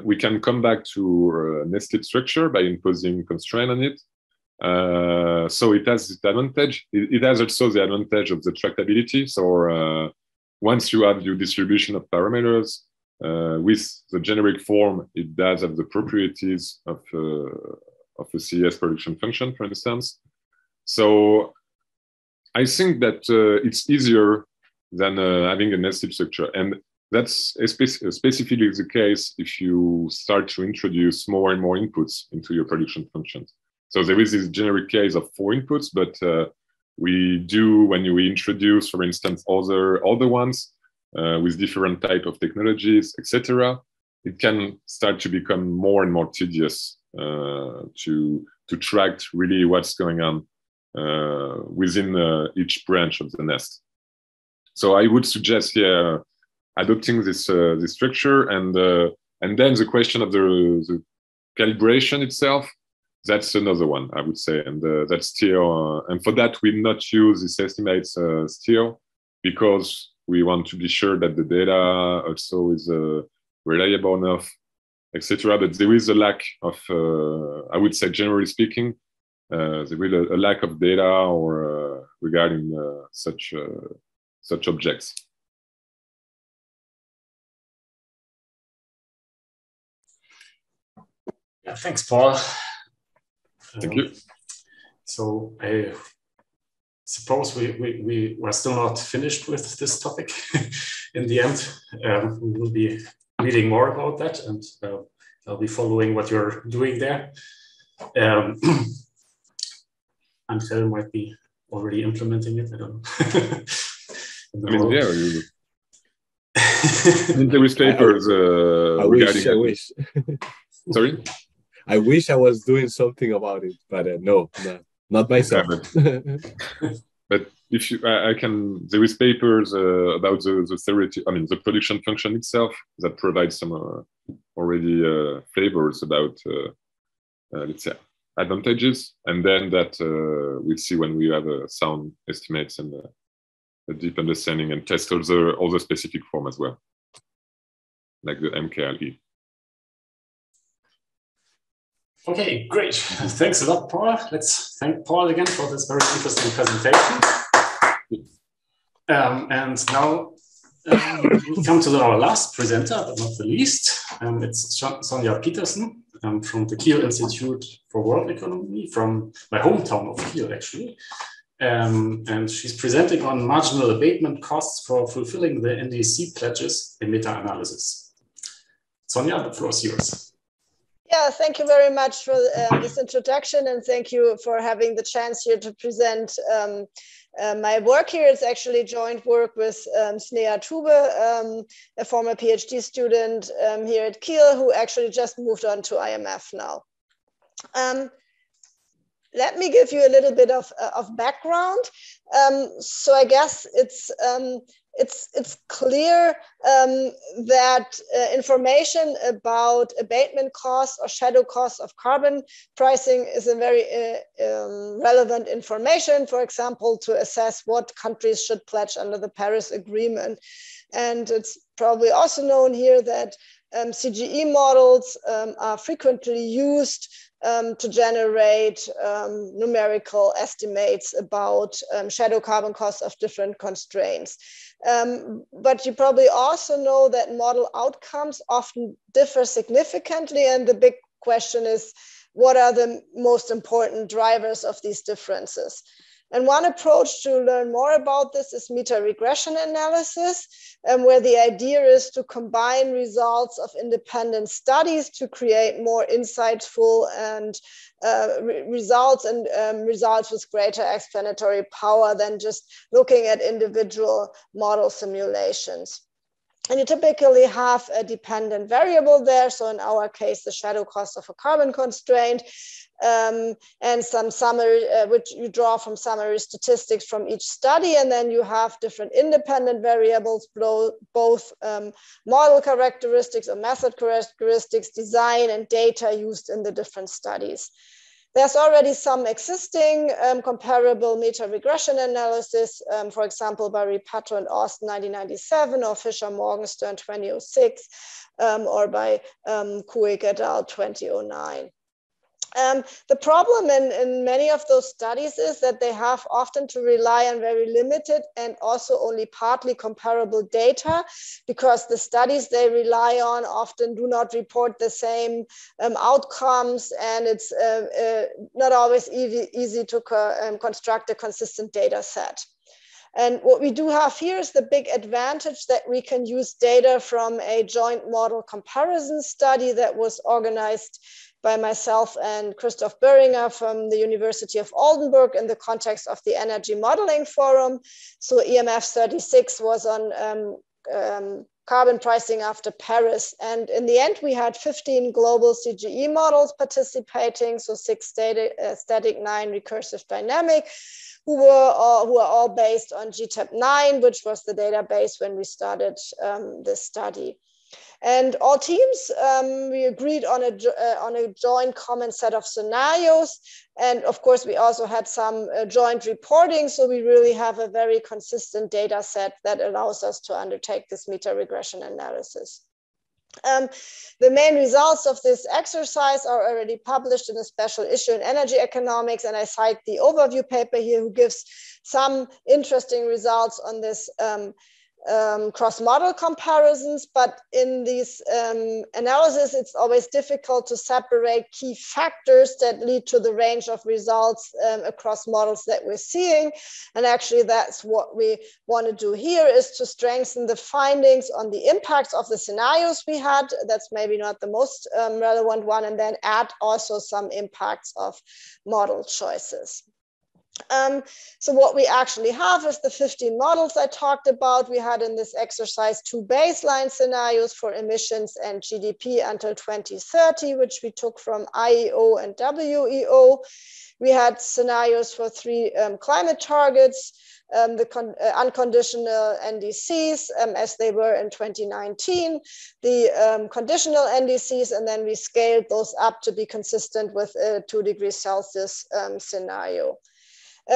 we can come back to a nested structure by imposing constraint on it. So it has the advantage. It has also the advantage of the tractability. So once you have your distribution of parameters with the generic form, it does have the properties of a CES production function, for instance. So I think that it's easier than having a nested structure. And that's specifically the case if you start to introduce more and more inputs into your production functions. So there is this generic case of 4 inputs, but we do, when we introduce, for instance, other ones with different type of technologies, etc., it can start to become more and more tedious to track really what's going on within each branch of the nest. So I would suggest here adopting this structure, and then the question of the calibration itself. That's another one, I would say, and that's still. And for that, we not use these estimates still, because we want to be sure that the data also is reliable enough, etc. But there is a lack of, I would say, generally speaking, there is a lack of data or regarding such objects. Yeah, thanks, Paul. Thank you. So I suppose we were still not finished with this topic. In the end, we will be reading more about that, and I'll be following what you're doing there. Ansel might be already implementing it. I don't know. I mean, yeah. There is papers regarding. I wish. Sorry. I wish I was doing something about it, but no, not myself. But if you, I can. There is papers about the theory. I mean, the production function itself that provides some already flavors about, let's say, advantages, and then that we'll see when we have sound estimates and a deep understanding, and test all the specific form as well, like the MKLE. Okay, great. Thanks a lot, Paul. Let's thank Paul again for this very interesting presentation. And now we come to our last presenter, but not the least. It's Sonja Petersen from the Kiel Institute for World Economy, from my hometown of Kiel, actually. And she's presenting on marginal abatement costs for fulfilling the NDC pledges in meta-analysis. Sonja, the floor is yours. Yeah, thank you very much for this introduction, and thank you for having the chance here to present my work here. It's actually joint work with Snea Tube, a former PhD student here at Kiel, who actually just moved on to IMF now. Let me give you a little bit of background. So I guess it's clear that information about abatement costs or shadow costs of carbon pricing is a very relevant information, for example, to assess what countries should pledge under the Paris Agreement. And it's probably also known here that CGE models are frequently used to generate numerical estimates about shadow carbon costs of different constraints. But you probably also know that model outcomes often differ significantly, and the big question is, what are the most important drivers of these differences? And one approach to learn more about this is meta-regression analysis, where the idea is to combine results of independent studies to create more insightful and results with greater explanatory power than just looking at individual model simulations. And you typically have a dependent variable there. So in our case, the shadow cost of a carbon constraint, and some summary, which you draw from summary statistics from each study. And then you have different independent variables, both model characteristics or method characteristics, design and data used in the different studies. There's already some existing comparable meta-regression analysis, for example, by Repatto and Austin 1997, or Fisher Morgenstern 2006, or by Kuik et al. 2009. The problem in many of those studies is that they have often to rely on very limited and also only partly comparable data, because the studies they rely on often do not report the same outcomes, and it's not always easy to construct a consistent data set. And what we do have here is the big advantage that we can use data from a joint model comparison study that was organized by myself and Christoph Böhringer from the University of Oldenburg in the context of the Energy Modeling Forum. So EMF 36 was on carbon pricing after Paris. And in the end, we had 15 global CGE models participating, so 6 static, 9 recursive dynamic, who are all based on GTAP9, which was the database when we started this study. And all teams, we agreed on a joint common set of scenarios. And of course, we also had some joint reporting. So we really have a very consistent data set that allows us to undertake this meta-regression analysis. The main results of this exercise are already published in a special issue in Energy Economics. And I cite the overview paper here, who gives some interesting results on this cross-model comparisons, but in these analysis, it's always difficult to separate key factors that lead to the range of results across models that we're seeing. And actually, that's what we want to do here, is to strengthen the findings on the impacts of the scenarios we had. That's maybe not the most relevant one, and then add also some impacts of model choices. So what we actually have is the 15 models I talked about. We had in this exercise 2 baseline scenarios for emissions and GDP until 2030, which we took from IEO and WEO. We had scenarios for 3 climate targets, the unconditional NDCs as they were in 2019, the conditional NDCs, and then we scaled those up to be consistent with a 2 degrees Celsius scenario.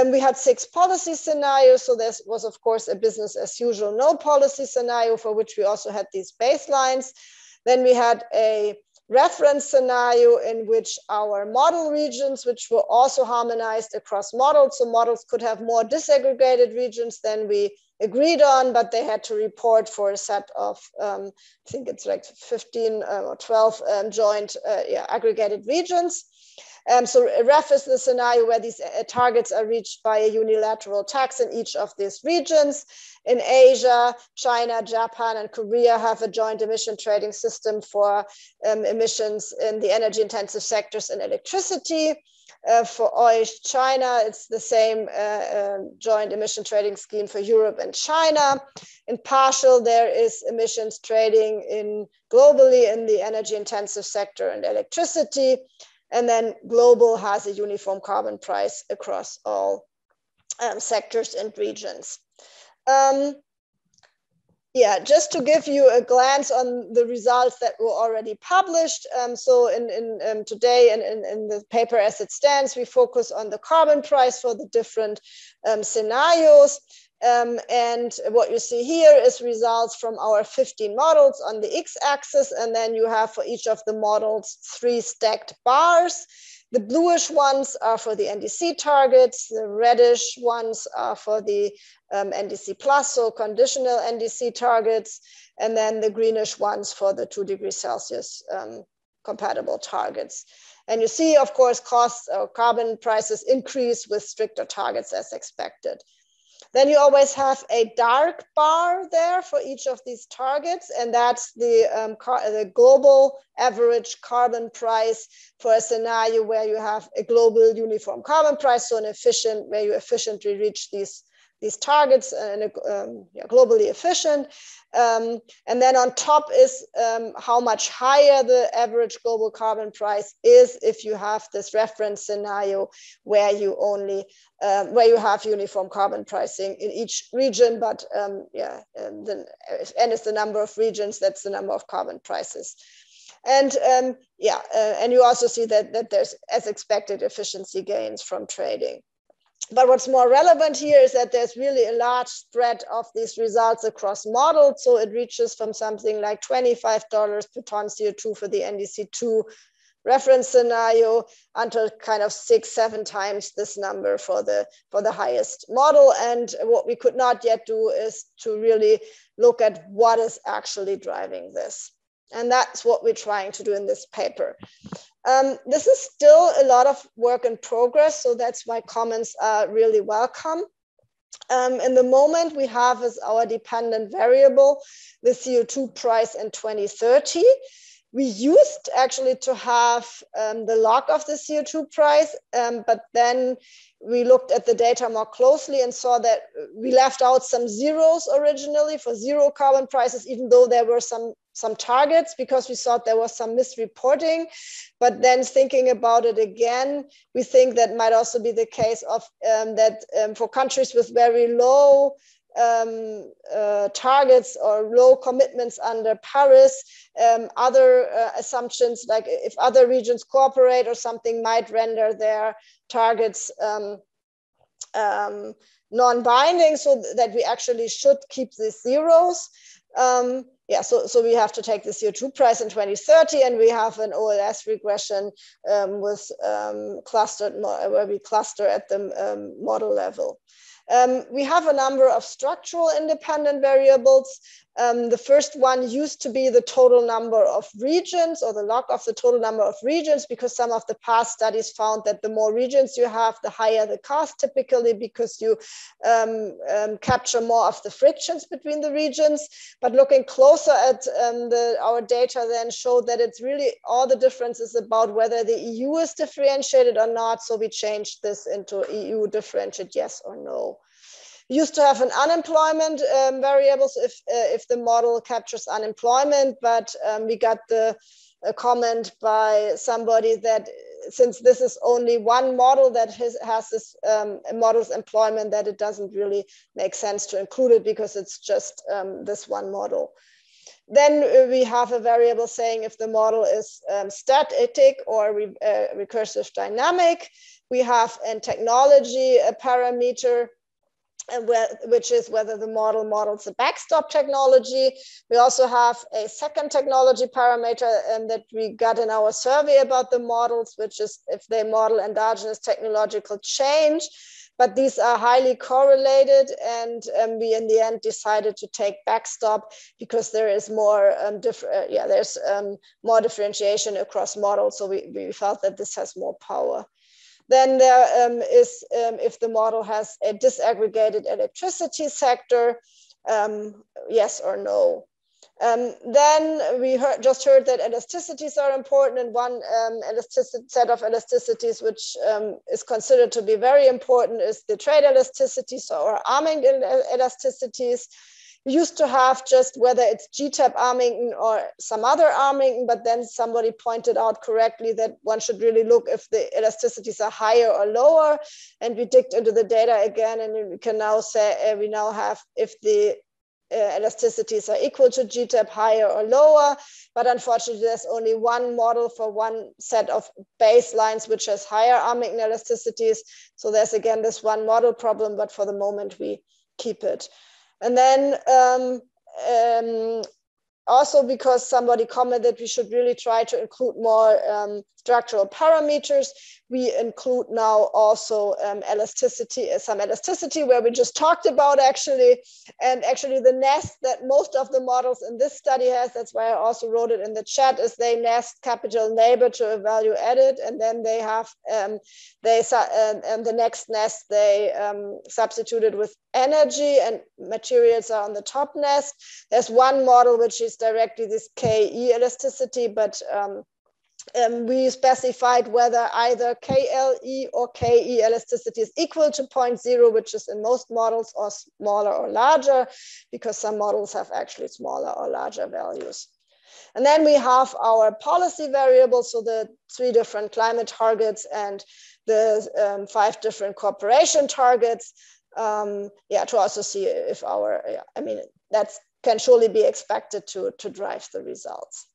We had 6 policy scenarios. So there was, of course, a business as usual no policy scenario, for which we also had these baselines. Then we had a reference scenario in which our model regions, which were also harmonized across models. So models could have more disaggregated regions than we agreed on, but they had to report for a set of, I think it's like 15 or 12 joint aggregated regions. So REF is the scenario where these targets are reached by a unilateral tax in each of these regions. In Asia, China, Japan, and Korea have a joint emission trading system for emissions in the energy intensive sectors and electricity. For China, it's the same joint emission trading scheme for Europe and China. In partial, there is emissions trading globally in the energy intensive sector and electricity. And then global has a uniform carbon price across all sectors and regions. Just to give you a glance on the results that were already published. So today in the paper as it stands, we focus on the carbon price for the different scenarios. And what you see here is results from our 15 models on the x-axis, and then you have for each of the models 3 stacked bars. The bluish ones are for the NDC targets, the reddish ones are for the NDC plus, so conditional NDC targets, and then the greenish ones for the 2 degrees Celsius compatible targets. And you see, of course, costs or carbon prices increase with stricter targets as expected. Then you always have a dark bar there for each of these targets, and that's the global average carbon price for a scenario where you have a global uniform carbon price, so where you efficiently reach these targets and globally efficient. And then on top is how much higher the average global carbon price is if you have this reference scenario where you only where you have uniform carbon pricing in each region, but and it's the number of regions, that's the number of carbon prices. And and you also see that there's, as expected, efficiency gains from trading. But what's more relevant here is that there's really a large spread of these results across models. So it reaches from something like $25 per ton CO2 for the NDC2 reference scenario until kind of 6-7 times this number for the highest model. And what we could not yet do is to really look at what is actually driving this. And that's what we're trying to do in this paper. This is still a lot of work in progress, so that's why comments are really welcome. In the moment, we have as our dependent variable the CO2 price in 2030. We used actually to have the log of the CO2 price, but then we looked at the data more closely and saw that we left out some zeros originally for zero carbon prices, even though there were some targets, because we thought there was some misreporting. But then thinking about it again, we think that might also be the case of for countries with very low targets or low commitments under Paris, other assumptions, like if other regions cooperate or something, might render their targets non-binding, so that we actually should keep these zeros. So we have to take the CO2 price in 2030, and we have an OLS regression with clustered, where we cluster at the model level. We have a number of structural independent variables. The first one used to be the total number of regions, or the log of the total number of regions, because some of the past studies found that the more regions you have, the higher the cost, typically because you capture more of the frictions between the regions. But looking closer at our data then showed that it's really all the differences about whether the EU is differentiated or not. So we changed this into EU differentiated, yes or no. We used to have an unemployment variable, so if the model captures unemployment, but we got a comment by somebody that since this is only one model that has this model's employment, that it doesn't really make sense to include it because it's just this one model. Then we have a variable saying if the model is static or recursive dynamic. We have in technology a parameter, which is whether the model models a backstop technology. We also have a second technology parameter that we got in our survey about the models, which is if they model endogenous technological change. But these are highly correlated, and we in the end decided to take backstop because there is more more differentiation across models. So we felt that this has more power. Then there is if the model has a disaggregated electricity sector, yes or no. Then we just heard that elasticities are important, and one set of elasticities which is considered to be very important is the trade elasticities or arming elasticities. We used to have just whether it's GTAP Armington or some other Armington, but then somebody pointed out correctly that one should really look if the elasticities are higher or lower. And we digged into the data again, and we can now say we now have if the elasticities are equal to GTAP, higher or lower. But unfortunately, there's only one model for one set of baselines which has higher Armington elasticities. So there's again this one model problem, but for the moment we keep it. And then also because somebody commented we should really try to include more structural parameters, we include now also elasticity, some elasticity, where we just talked about actually. And actually the nest that most of the models in this study has, that's why I also wrote it in the chat, is they nest capital neighbor to a value added, and then they have the next nest they substituted with energy, and materials are on the top nest. There's one model which is directly this KE elasticity, but we specified whether either KLE or KE elasticity is equal to 0.0, which is in most models, or smaller or larger, because some models have actually smaller or larger values. And then we have our policy variables, so the 3 different climate targets and the 5 different cooperation targets, to also see if our, that can surely be expected to drive the results.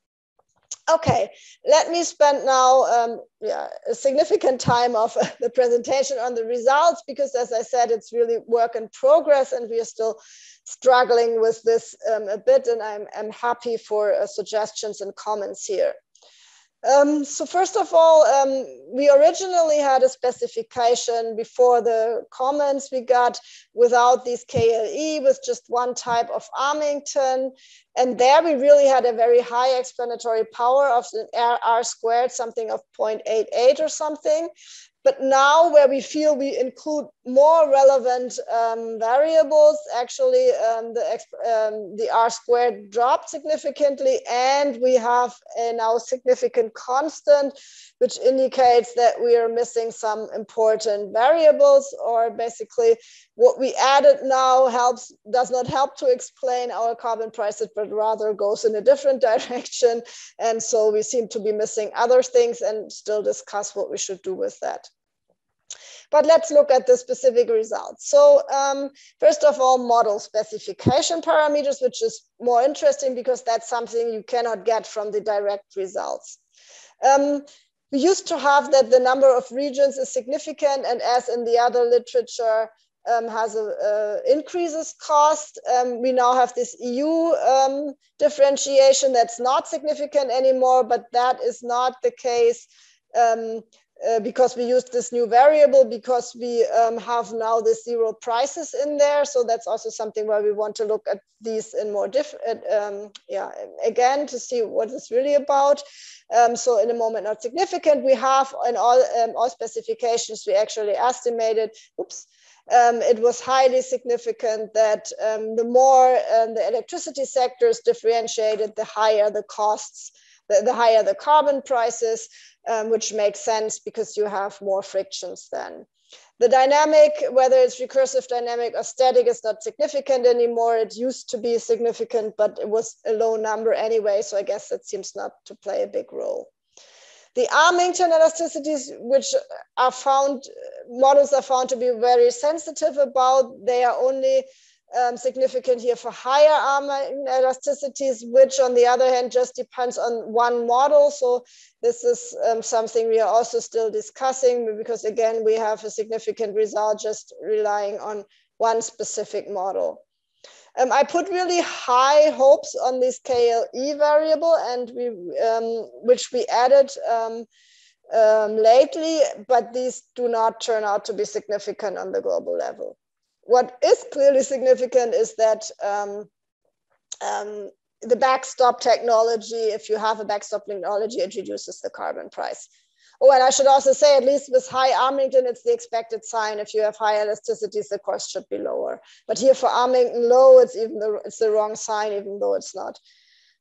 Okay, let me spend now a significant time of the presentation on the results, because as I said, it's really work in progress and we are still struggling with this a bit, and I'm happy for suggestions and comments here. So first of all, we originally had a specification before the comments we got without these KLE, with just one type of Armington. And there we really had a very high explanatory power of R squared, something of 0.88 or something. But now where we feel we include more relevant variables, actually the R squared dropped significantly, and we have a now significant constant, which indicates that we are missing some important variables, or basically what we added now does not help to explain our carbon prices, but rather goes in a different direction. And so we seem to be missing other things and still discuss what we should do with that. But let's look at the specific results. So first of all, model specification parameters, which is more interesting because that's something you cannot get from the direct results. We used to have that the number of regions is significant, and as in the other literature, has increases cost. We now have this EU differentiation that's not significant anymore, but that is not the case because we used this new variable, because we have now the 0 prices in there. So that's also something where we want to look at these in more again, to see what it's really about. So in a moment, not significant. We have in all specifications, we actually estimated, it was highly significant that the more the electricity sector is differentiated, the higher the costs, the higher the carbon prices, which makes sense because you have more frictions then. The dynamic, whether it's recursive dynamic or static, is not significant anymore. It used to be significant, but it was a low number anyway. So I guess that seems not to play a big role. The Armington elasticities, which are found, models are found to be very sensitive about, they are only significant here for higher Armington elasticities, which on the other hand just depends on one model. So this is something we are also still discussing, because again, we have a significant result just relying on one specific model. I put really high hopes on this KLE variable, and which we added lately, but these do not turn out to be significant on the global level. What is clearly significant is that the backstop technology, if you have a backstop technology, it reduces the carbon price. Oh, and I should also say, at least with high Armington, it's the expected sign. If you have high elasticities, the cost should be lower. But here for Armington low, it's the wrong sign, even though it's not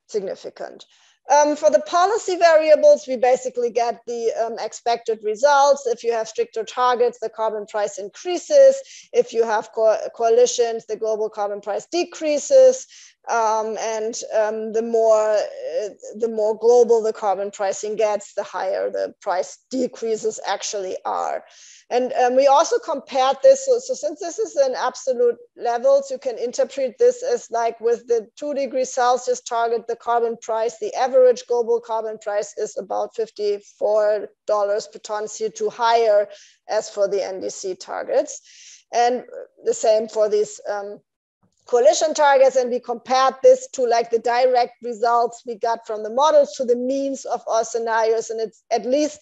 significant. For the policy variables, we basically get the expected results. If you have stricter targets, the carbon price increases. If you have coalitions, the global carbon price decreases. The more global the carbon pricing gets, the higher the price decreases actually are. And we also compared this. So since this is an absolute levels, you can interpret this as like with the 2 degrees Celsius target, the carbon price, the average global carbon price is about $54 per ton CO2 higher as for the NDC targets. And the same for these coalition targets, and we compared this to like the direct results we got from the models to the means of our scenarios, and it's at least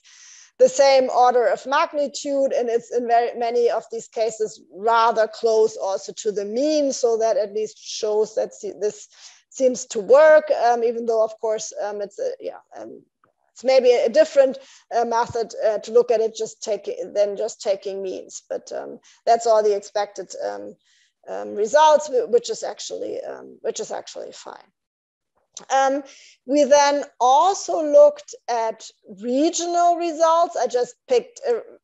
the same order of magnitude, and it's in very many of these cases rather close also to the mean, so that at least shows that this seems to work, even though of course it's maybe a different method to look at it than just taking means, but that's all the expected results, which is actually fine. We then also looked at regional results. I just picked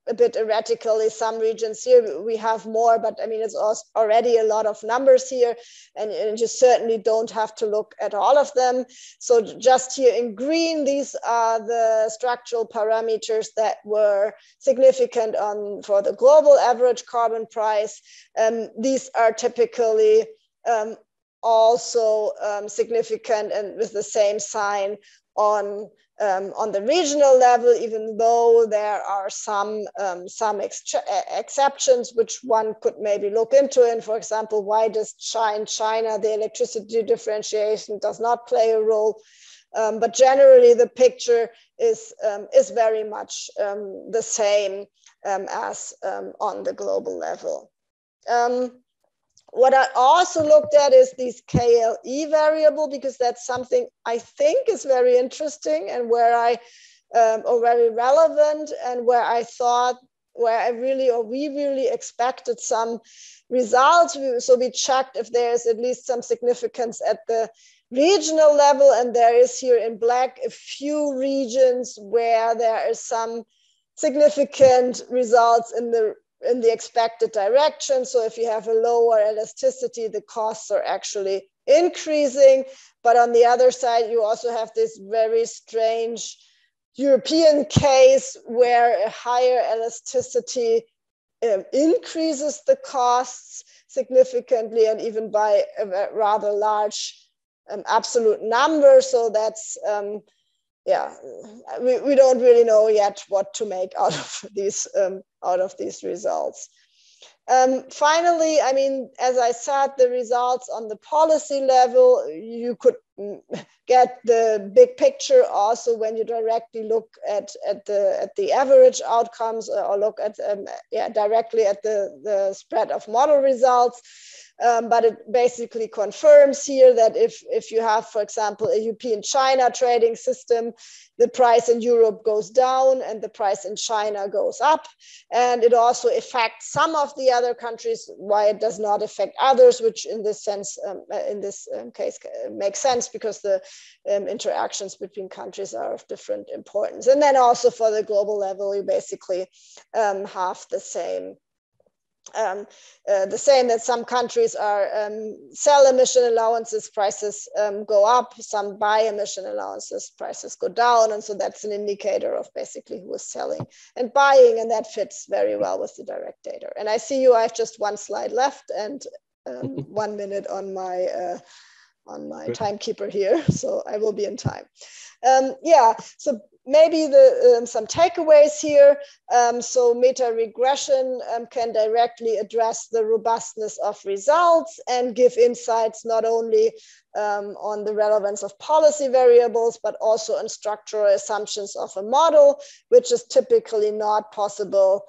a bit erratically some regions here. We have more, but I mean, it's already a lot of numbers here, and you certainly don't have to look at all of them. So just here in green, these are the structural parameters that were significant for the global average carbon price. These are typically also significant and with the same sign on the regional level, even though there are some exceptions which one could maybe look into. And for example, why does China the electricity differentiation does not play a role? But generally, the picture is very much the same as on the global level. What I also looked at is these KLE variable, because that's something I think is very interesting and where or very relevant, and where we really expected some results. So we checked if there's at least some significance at the regional level, and there is here in black a few regions where there is some significant results in the expected direction. So if you have a lower elasticity, the costs are actually increasing. But on the other side, you also have this very strange European case where a higher elasticity increases the costs significantly, and even by a rather large absolute number. So that's we don't really know yet what to make out of these results. Finally, I mean, as I said, the results on the policy level, you could get the big picture also when you directly look at the average outcomes, or look at directly at the spread of model results. But it basically confirms here that if you have, for example, a European-China trading system, the price in Europe goes down and the price in China goes up. And it also affects some of the other countries, why it does not affect others, which in this sense, in this case, makes sense, because the interactions between countries are of different importance. And then also for the global level, you basically have the same. That some countries are sell emission allowances, prices go up, some buy emission allowances, prices go down. And so that's an indicator of basically who is selling and buying, and that fits very well with the direct data. And I see I have just one slide left and 1 minute on my timekeeper here, so I will be in time. So maybe some takeaways here. So meta-regression can directly address the robustness of results and give insights not only on the relevance of policy variables, but also on structural assumptions of a model, which is typically not possible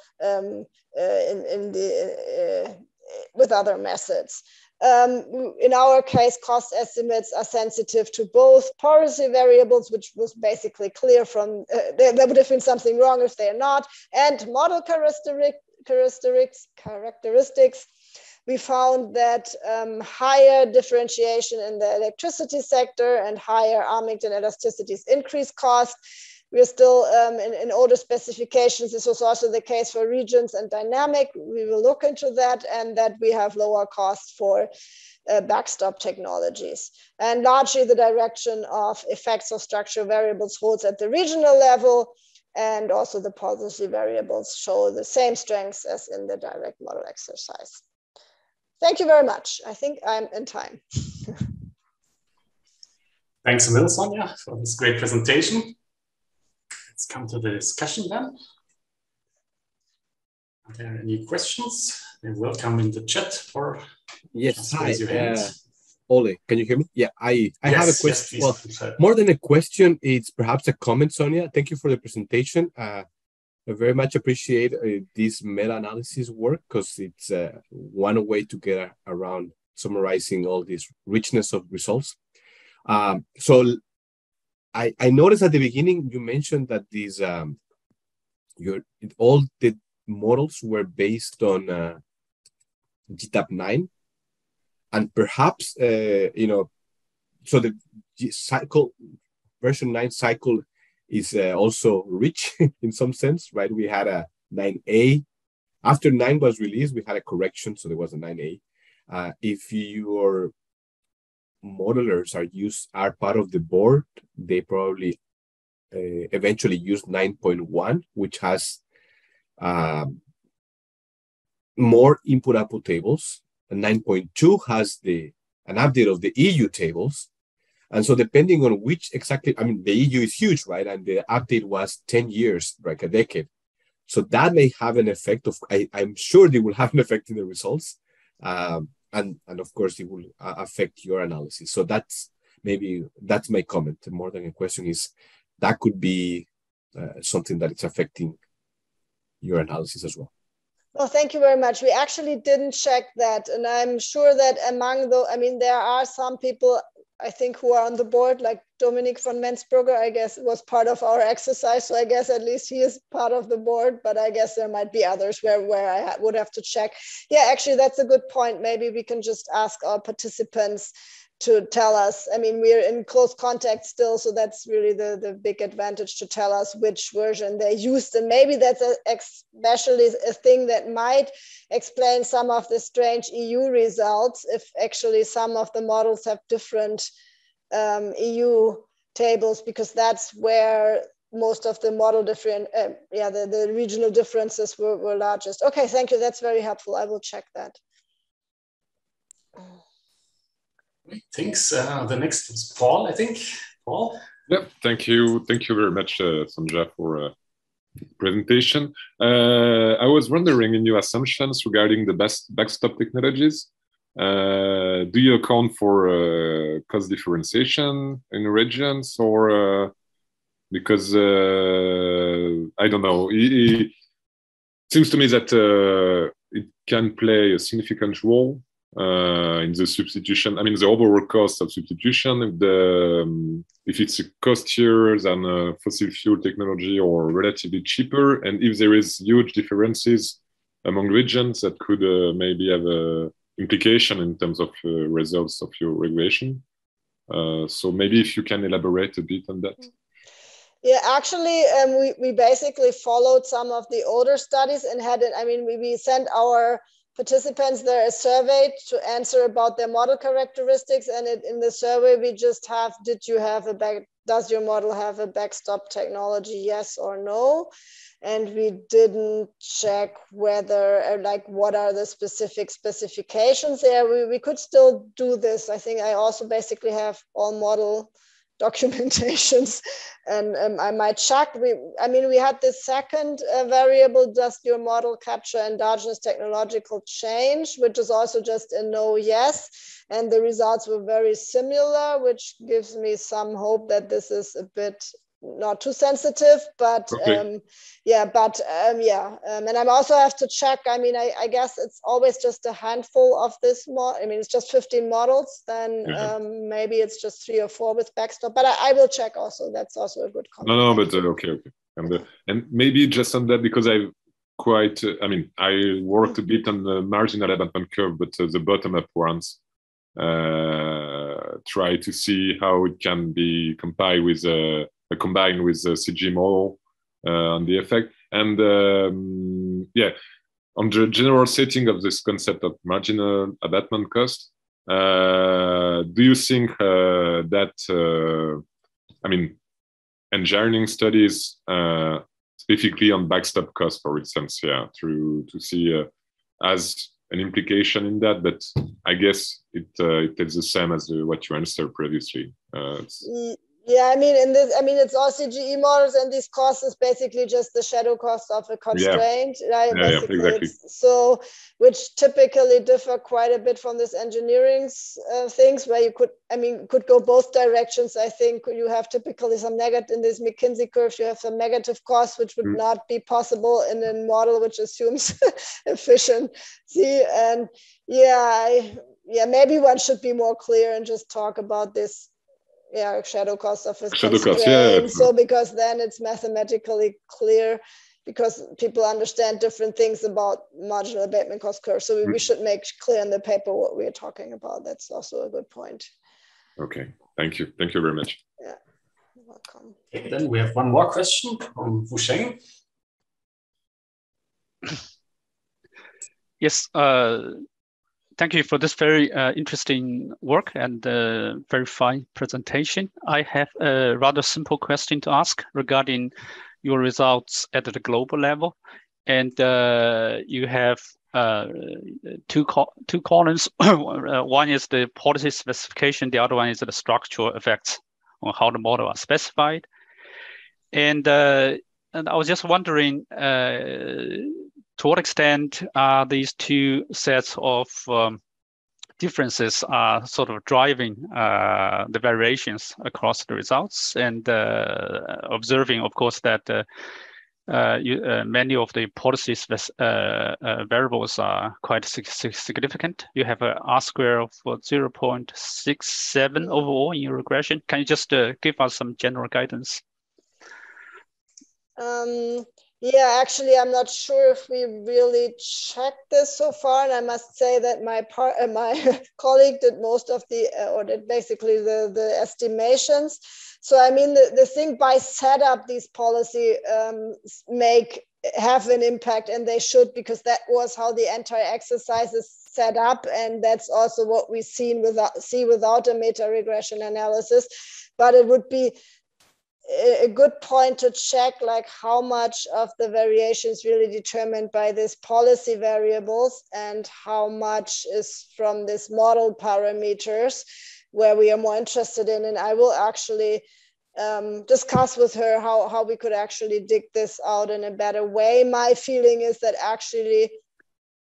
with other methods. In our case, cost estimates are sensitive to both policy variables, which was basically clear from, there would have been something wrong if they're not, and model characteristics. We found that higher differentiation in the electricity sector and higher Armington elasticities increase cost. We are still in older specifications. This was also the case for regions and dynamic. We will look into that, and that we have lower costs for backstop technologies. And largely the direction of effects of structural variables holds at the regional level, and also the policy variables show the same strengths as in the direct model exercise. Thank you very much. I think I'm in time. Thanks a million, Sonja, for this great presentation. Let's come to the discussion then. Are there any questions? You're welcome in the chat or Yes, just hi. raise your hand. Ole, can you hear me? Yeah, I have a question. Yes, well, more than a question, it's perhaps a comment, Sonia. Thank you for the presentation. I very much appreciate this meta-analysis work because it's one way to get around summarizing all this richness of results. So I noticed at the beginning you mentioned that these all the models were based on GTAP9, and perhaps so the cycle version 9 cycle is also rich in some sense, right? We had a 9A. After 9 was released, we had a correction, so there was a 9A. If your modelers are part of the board, they probably eventually use 9.1, which has more input-output tables. And 9.2 has an update of the EU tables. And so depending on which exactly, I mean, the EU is huge, right? And the update was 10 years, like a decade. So that may have an effect of, I'm sure they will have an effect in the results. And of course, it will affect your analysis. So that's my comment. More than a question is that could be something that it's affecting your analysis as well. Well, thank you very much. We actually didn't check that. And I'm sure that there are some people, I think, who are on the board, like Dominic von Mensberger, I guess, was part of our exercise. So I guess at least he is part of the board, but I guess there might be others where I would have to check. Yeah, actually, that's a good point. Maybe we can just ask our participants to tell us. I mean, we're in close contact still, so that's really the big advantage, to tell us which version they used. And maybe that's especially a thing that might explain some of the strange EU results, if actually some of the models have different EU tables, because that's where most of the model the regional differences were largest. Okay, thank you. That's very helpful. I will check that. Thanks. The next is Paul, I think. Paul? Yep, thank you. Thank you very much, Sonja, for presentation. I was wondering, in your assumptions regarding the best backstop technologies, do you account for cost differentiation in regions, or because I don't know, it seems to me that it can play a significant role in the substitution. I mean, the overall cost of substitution, if it's costlier than fossil fuel technology or relatively cheaper, and if there is huge differences among regions that could maybe have an implication in terms of results of your regulation. So maybe if you can elaborate a bit on that. Yeah, actually, we basically followed some of the older studies and we sent our participants there a survey to answer about their model characteristics, and in the survey we just have, does your model have a backstop technology, yes or no? And we didn't check whether, what are the specific specifications there. We could still do this. I think I also basically have all model documentations, and I might check. We had the second variable, does your model capture endogenous technological change, which is also just a no, yes, and the results were very similar, which gives me some hope that this is a bit not too sensitive, but okay. And I also have to check. I guess it's always just a handful of this it's just 15 models, then maybe it's just 3 or 4 with backstop, but I will check also. That's also a good comment. No, but okay. And maybe just on that, because I worked a bit on the marginal abandonment curve, but the bottom-up ones, try to see how it can be combined with the CG model on the effect. And on the general setting of this concept of marginal abatement cost, do you think that engineering studies specifically on backstop cost, for instance, to see as an implication in that, but I guess it is the same as what you answered previously. Yeah, I mean, it's all CGE models, and these costs is basically just the shadow cost of a constraint, right? Yeah, exactly. So, which typically differ quite a bit from this engineering things, where you could go both directions. I think you have typically some negative in this McKinsey curves. You have some negative costs, which would not be possible in a model which assumes efficiency. And maybe one should be more clear and just talk about this. Yeah, shadow cost of a constraint. So because then it's mathematically clear, because people understand different things about marginal abatement cost curve. So we should make clear in the paper what we're talking about. That's also a good point. Okay, thank you. Thank you very much. Yeah, you're welcome. Okay, then we have one more question from Wusheng. Yes. Thank you for this very interesting work and very fine presentation. I have a rather simple question to ask regarding your results at the global level. And you have two columns. One is the policy specification. The other one is the structural effects on how the model are specified. And I was just wondering, to what extent are these two sets of differences are sort of driving the variations across the results, and observing, of course, that many of the policy variables are quite significant. You have an R-square of 0.67 overall in your regression. Can you just give us some general guidance? Yeah, actually, I'm not sure if we really checked this so far, and I must say that my colleague did most of the, or did basically the estimations. So I mean, the thing by setup, these policy have an impact, and they should, because that was how the entire exercise is set up, and that's also what we see without a meta-regression analysis. But it would be a good point to check, like, how much of the variation is really determined by these policy variables and how much is from this model parameters, where we are more interested in. And I will actually discuss with her how we could actually dig this out in a better way. My feeling is that actually,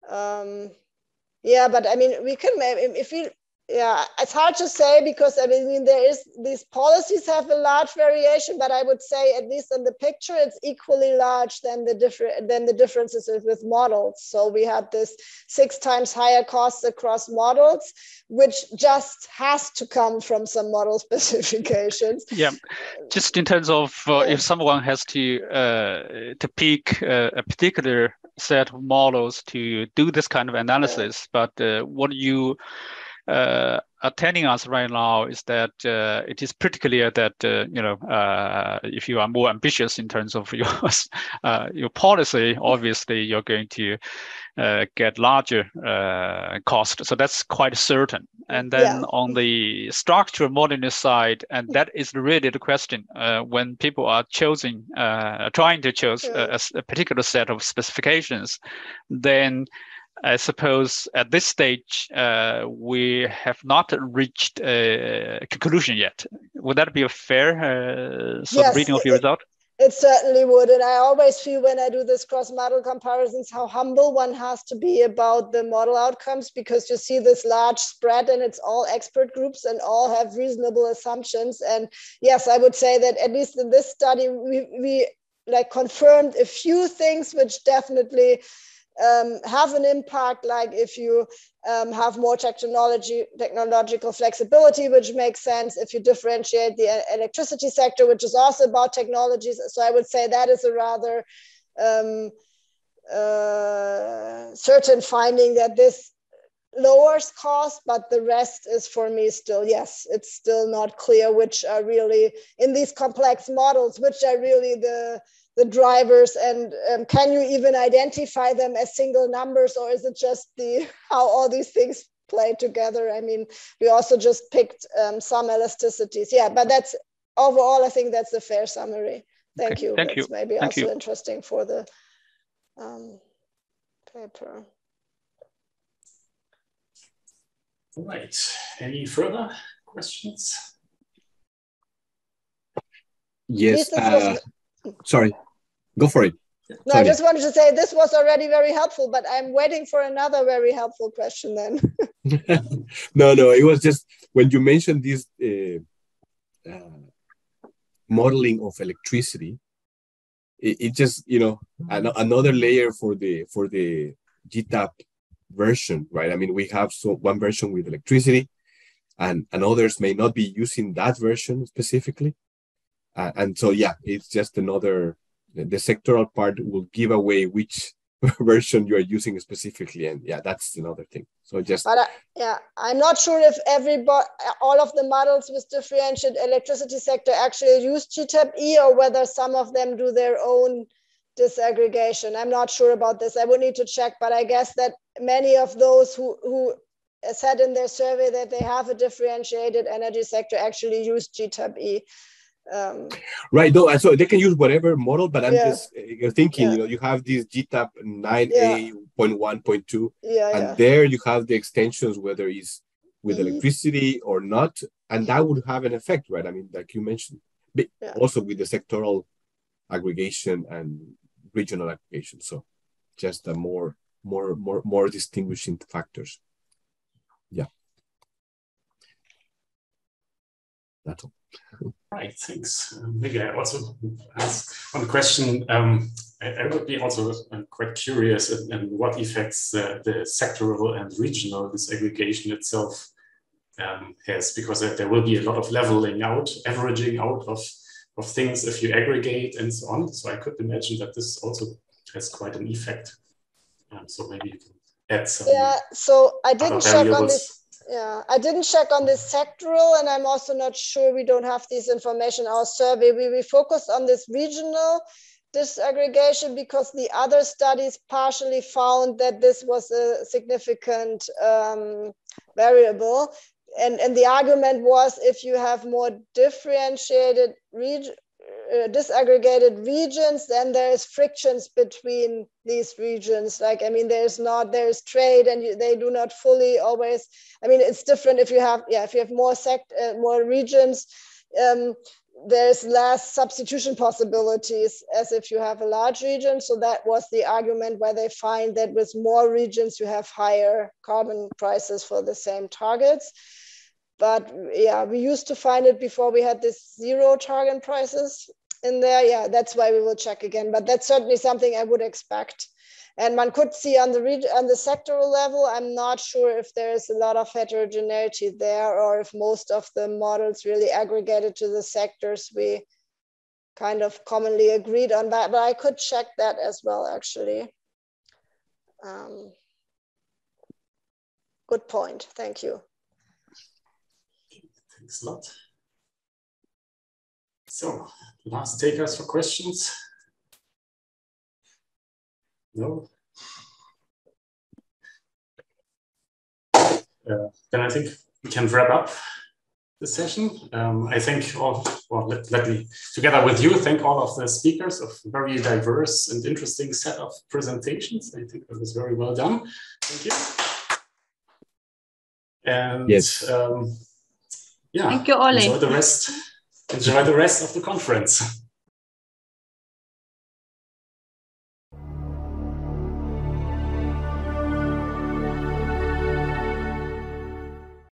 yeah, but I mean, we can, if we, yeah, it's hard to say, because I mean these policies have a large variation, but I would say, at least in the picture, it's equally large than the differences with models. So we had this 6 times higher costs across models, which just has to come from some model specifications. Yeah, just in terms of if someone has to pick a particular set of models to do this kind of analysis, but what you are telling us right now is that it is pretty clear that if you are more ambitious in terms of your policy, obviously you're going to get larger cost. So that's quite certain. And then on the structural modeling side, and that is really the question, when people are trying to choose a particular set of specifications, then I suppose at this stage, we have not reached a conclusion yet. Would that be a fair sort of reading of your result? It certainly would. And I always feel, when I do this cross-model comparisons, how humble one has to be about the model outcomes, because you see this large spread, and it's all expert groups and all have reasonable assumptions. And yes, I would say that at least in this study, we like confirmed a few things which definitely have an impact, like if you have more technological flexibility, which makes sense if you differentiate the electricity sector, which is also about technologies. So I would say that is a rather certain finding, that this lowers cost, but the rest is, for me, still, yes, it's still not clear which are really, in these complex models, which are really the drivers, and can you even identify them as single numbers, or is it just how all these things play together? I mean, we also just picked some elasticities. Yeah, but that's overall, I think that's a fair summary. Thank you. Thank you. That's maybe also interesting for the paper. All right. Any further questions? Yes. Sorry, go for it. No, I just wanted to say this was already very helpful, but I'm waiting for another very helpful question then. No, it was just when you mentioned this modeling of electricity, it just, another layer for the GTAP version, right? I mean, we have one version with electricity, and others may not be using that version specifically. And so, yeah, it's just another, the sectoral part will give away which version you are using specifically. And yeah, that's another thing. So just. But I'm not sure if all of the models with differentiated electricity sector actually use GTAP-E, or whether some of them do their own disaggregation. I'm not sure about this. I would need to check, but I guess that many of those who said in their survey that they have a differentiated energy sector actually use GTAP-E. Right, no, so they can use whatever model, but I'm just thinking, you have this GTAP 9A.1.2, and there you have the extensions, whether it's with electricity or not, and that would have an effect, right? I mean, like you mentioned, but also with the sectoral aggregation and regional aggregation. So just a more distinguishing factors. Yeah. That's all. Right, thanks. Maybe I also ask one question. I would be also quite curious in what effects the sectoral and regional disaggregation itself has, because there will be a lot of leveling out, averaging out of things if you aggregate and so on. So I could imagine that this also has quite an effect. So maybe you can add some. Yeah, so I didn't check on this. Yeah, I didn't check on this sectoral, and I'm also not sure, we don't have this information in our survey. We focused on this regional disaggregation because the other studies partially found that this was a significant variable. And the argument was, if you have more differentiated disaggregated regions, then there's frictions between these regions. Like, I mean, there's trade, and they do not fully always. I mean, it's different if you have more regions. There's less substitution possibilities as if you have a large region. So that was the argument why they find that with more regions you have higher carbon prices for the same targets. But yeah, we used to find it before we had this zero target prices in there. Yeah, that's why we will check again. But that's certainly something I would expect. And one could see on the sectoral level, I'm not sure if there's a lot of heterogeneity there, or if most of the models really aggregated to the sectors we kind of commonly agreed on that. But I could check that as well, actually. Good point. Thank you. Thanks a lot. So, last takers for questions? No? Then I think we can wrap up the session. I thank let me, together with you, thank all of the speakers of very diverse and interesting set of presentations. I think that was very well done. Thank you. And yes. Yeah, thank you, Ole. Enjoy the rest of the conference.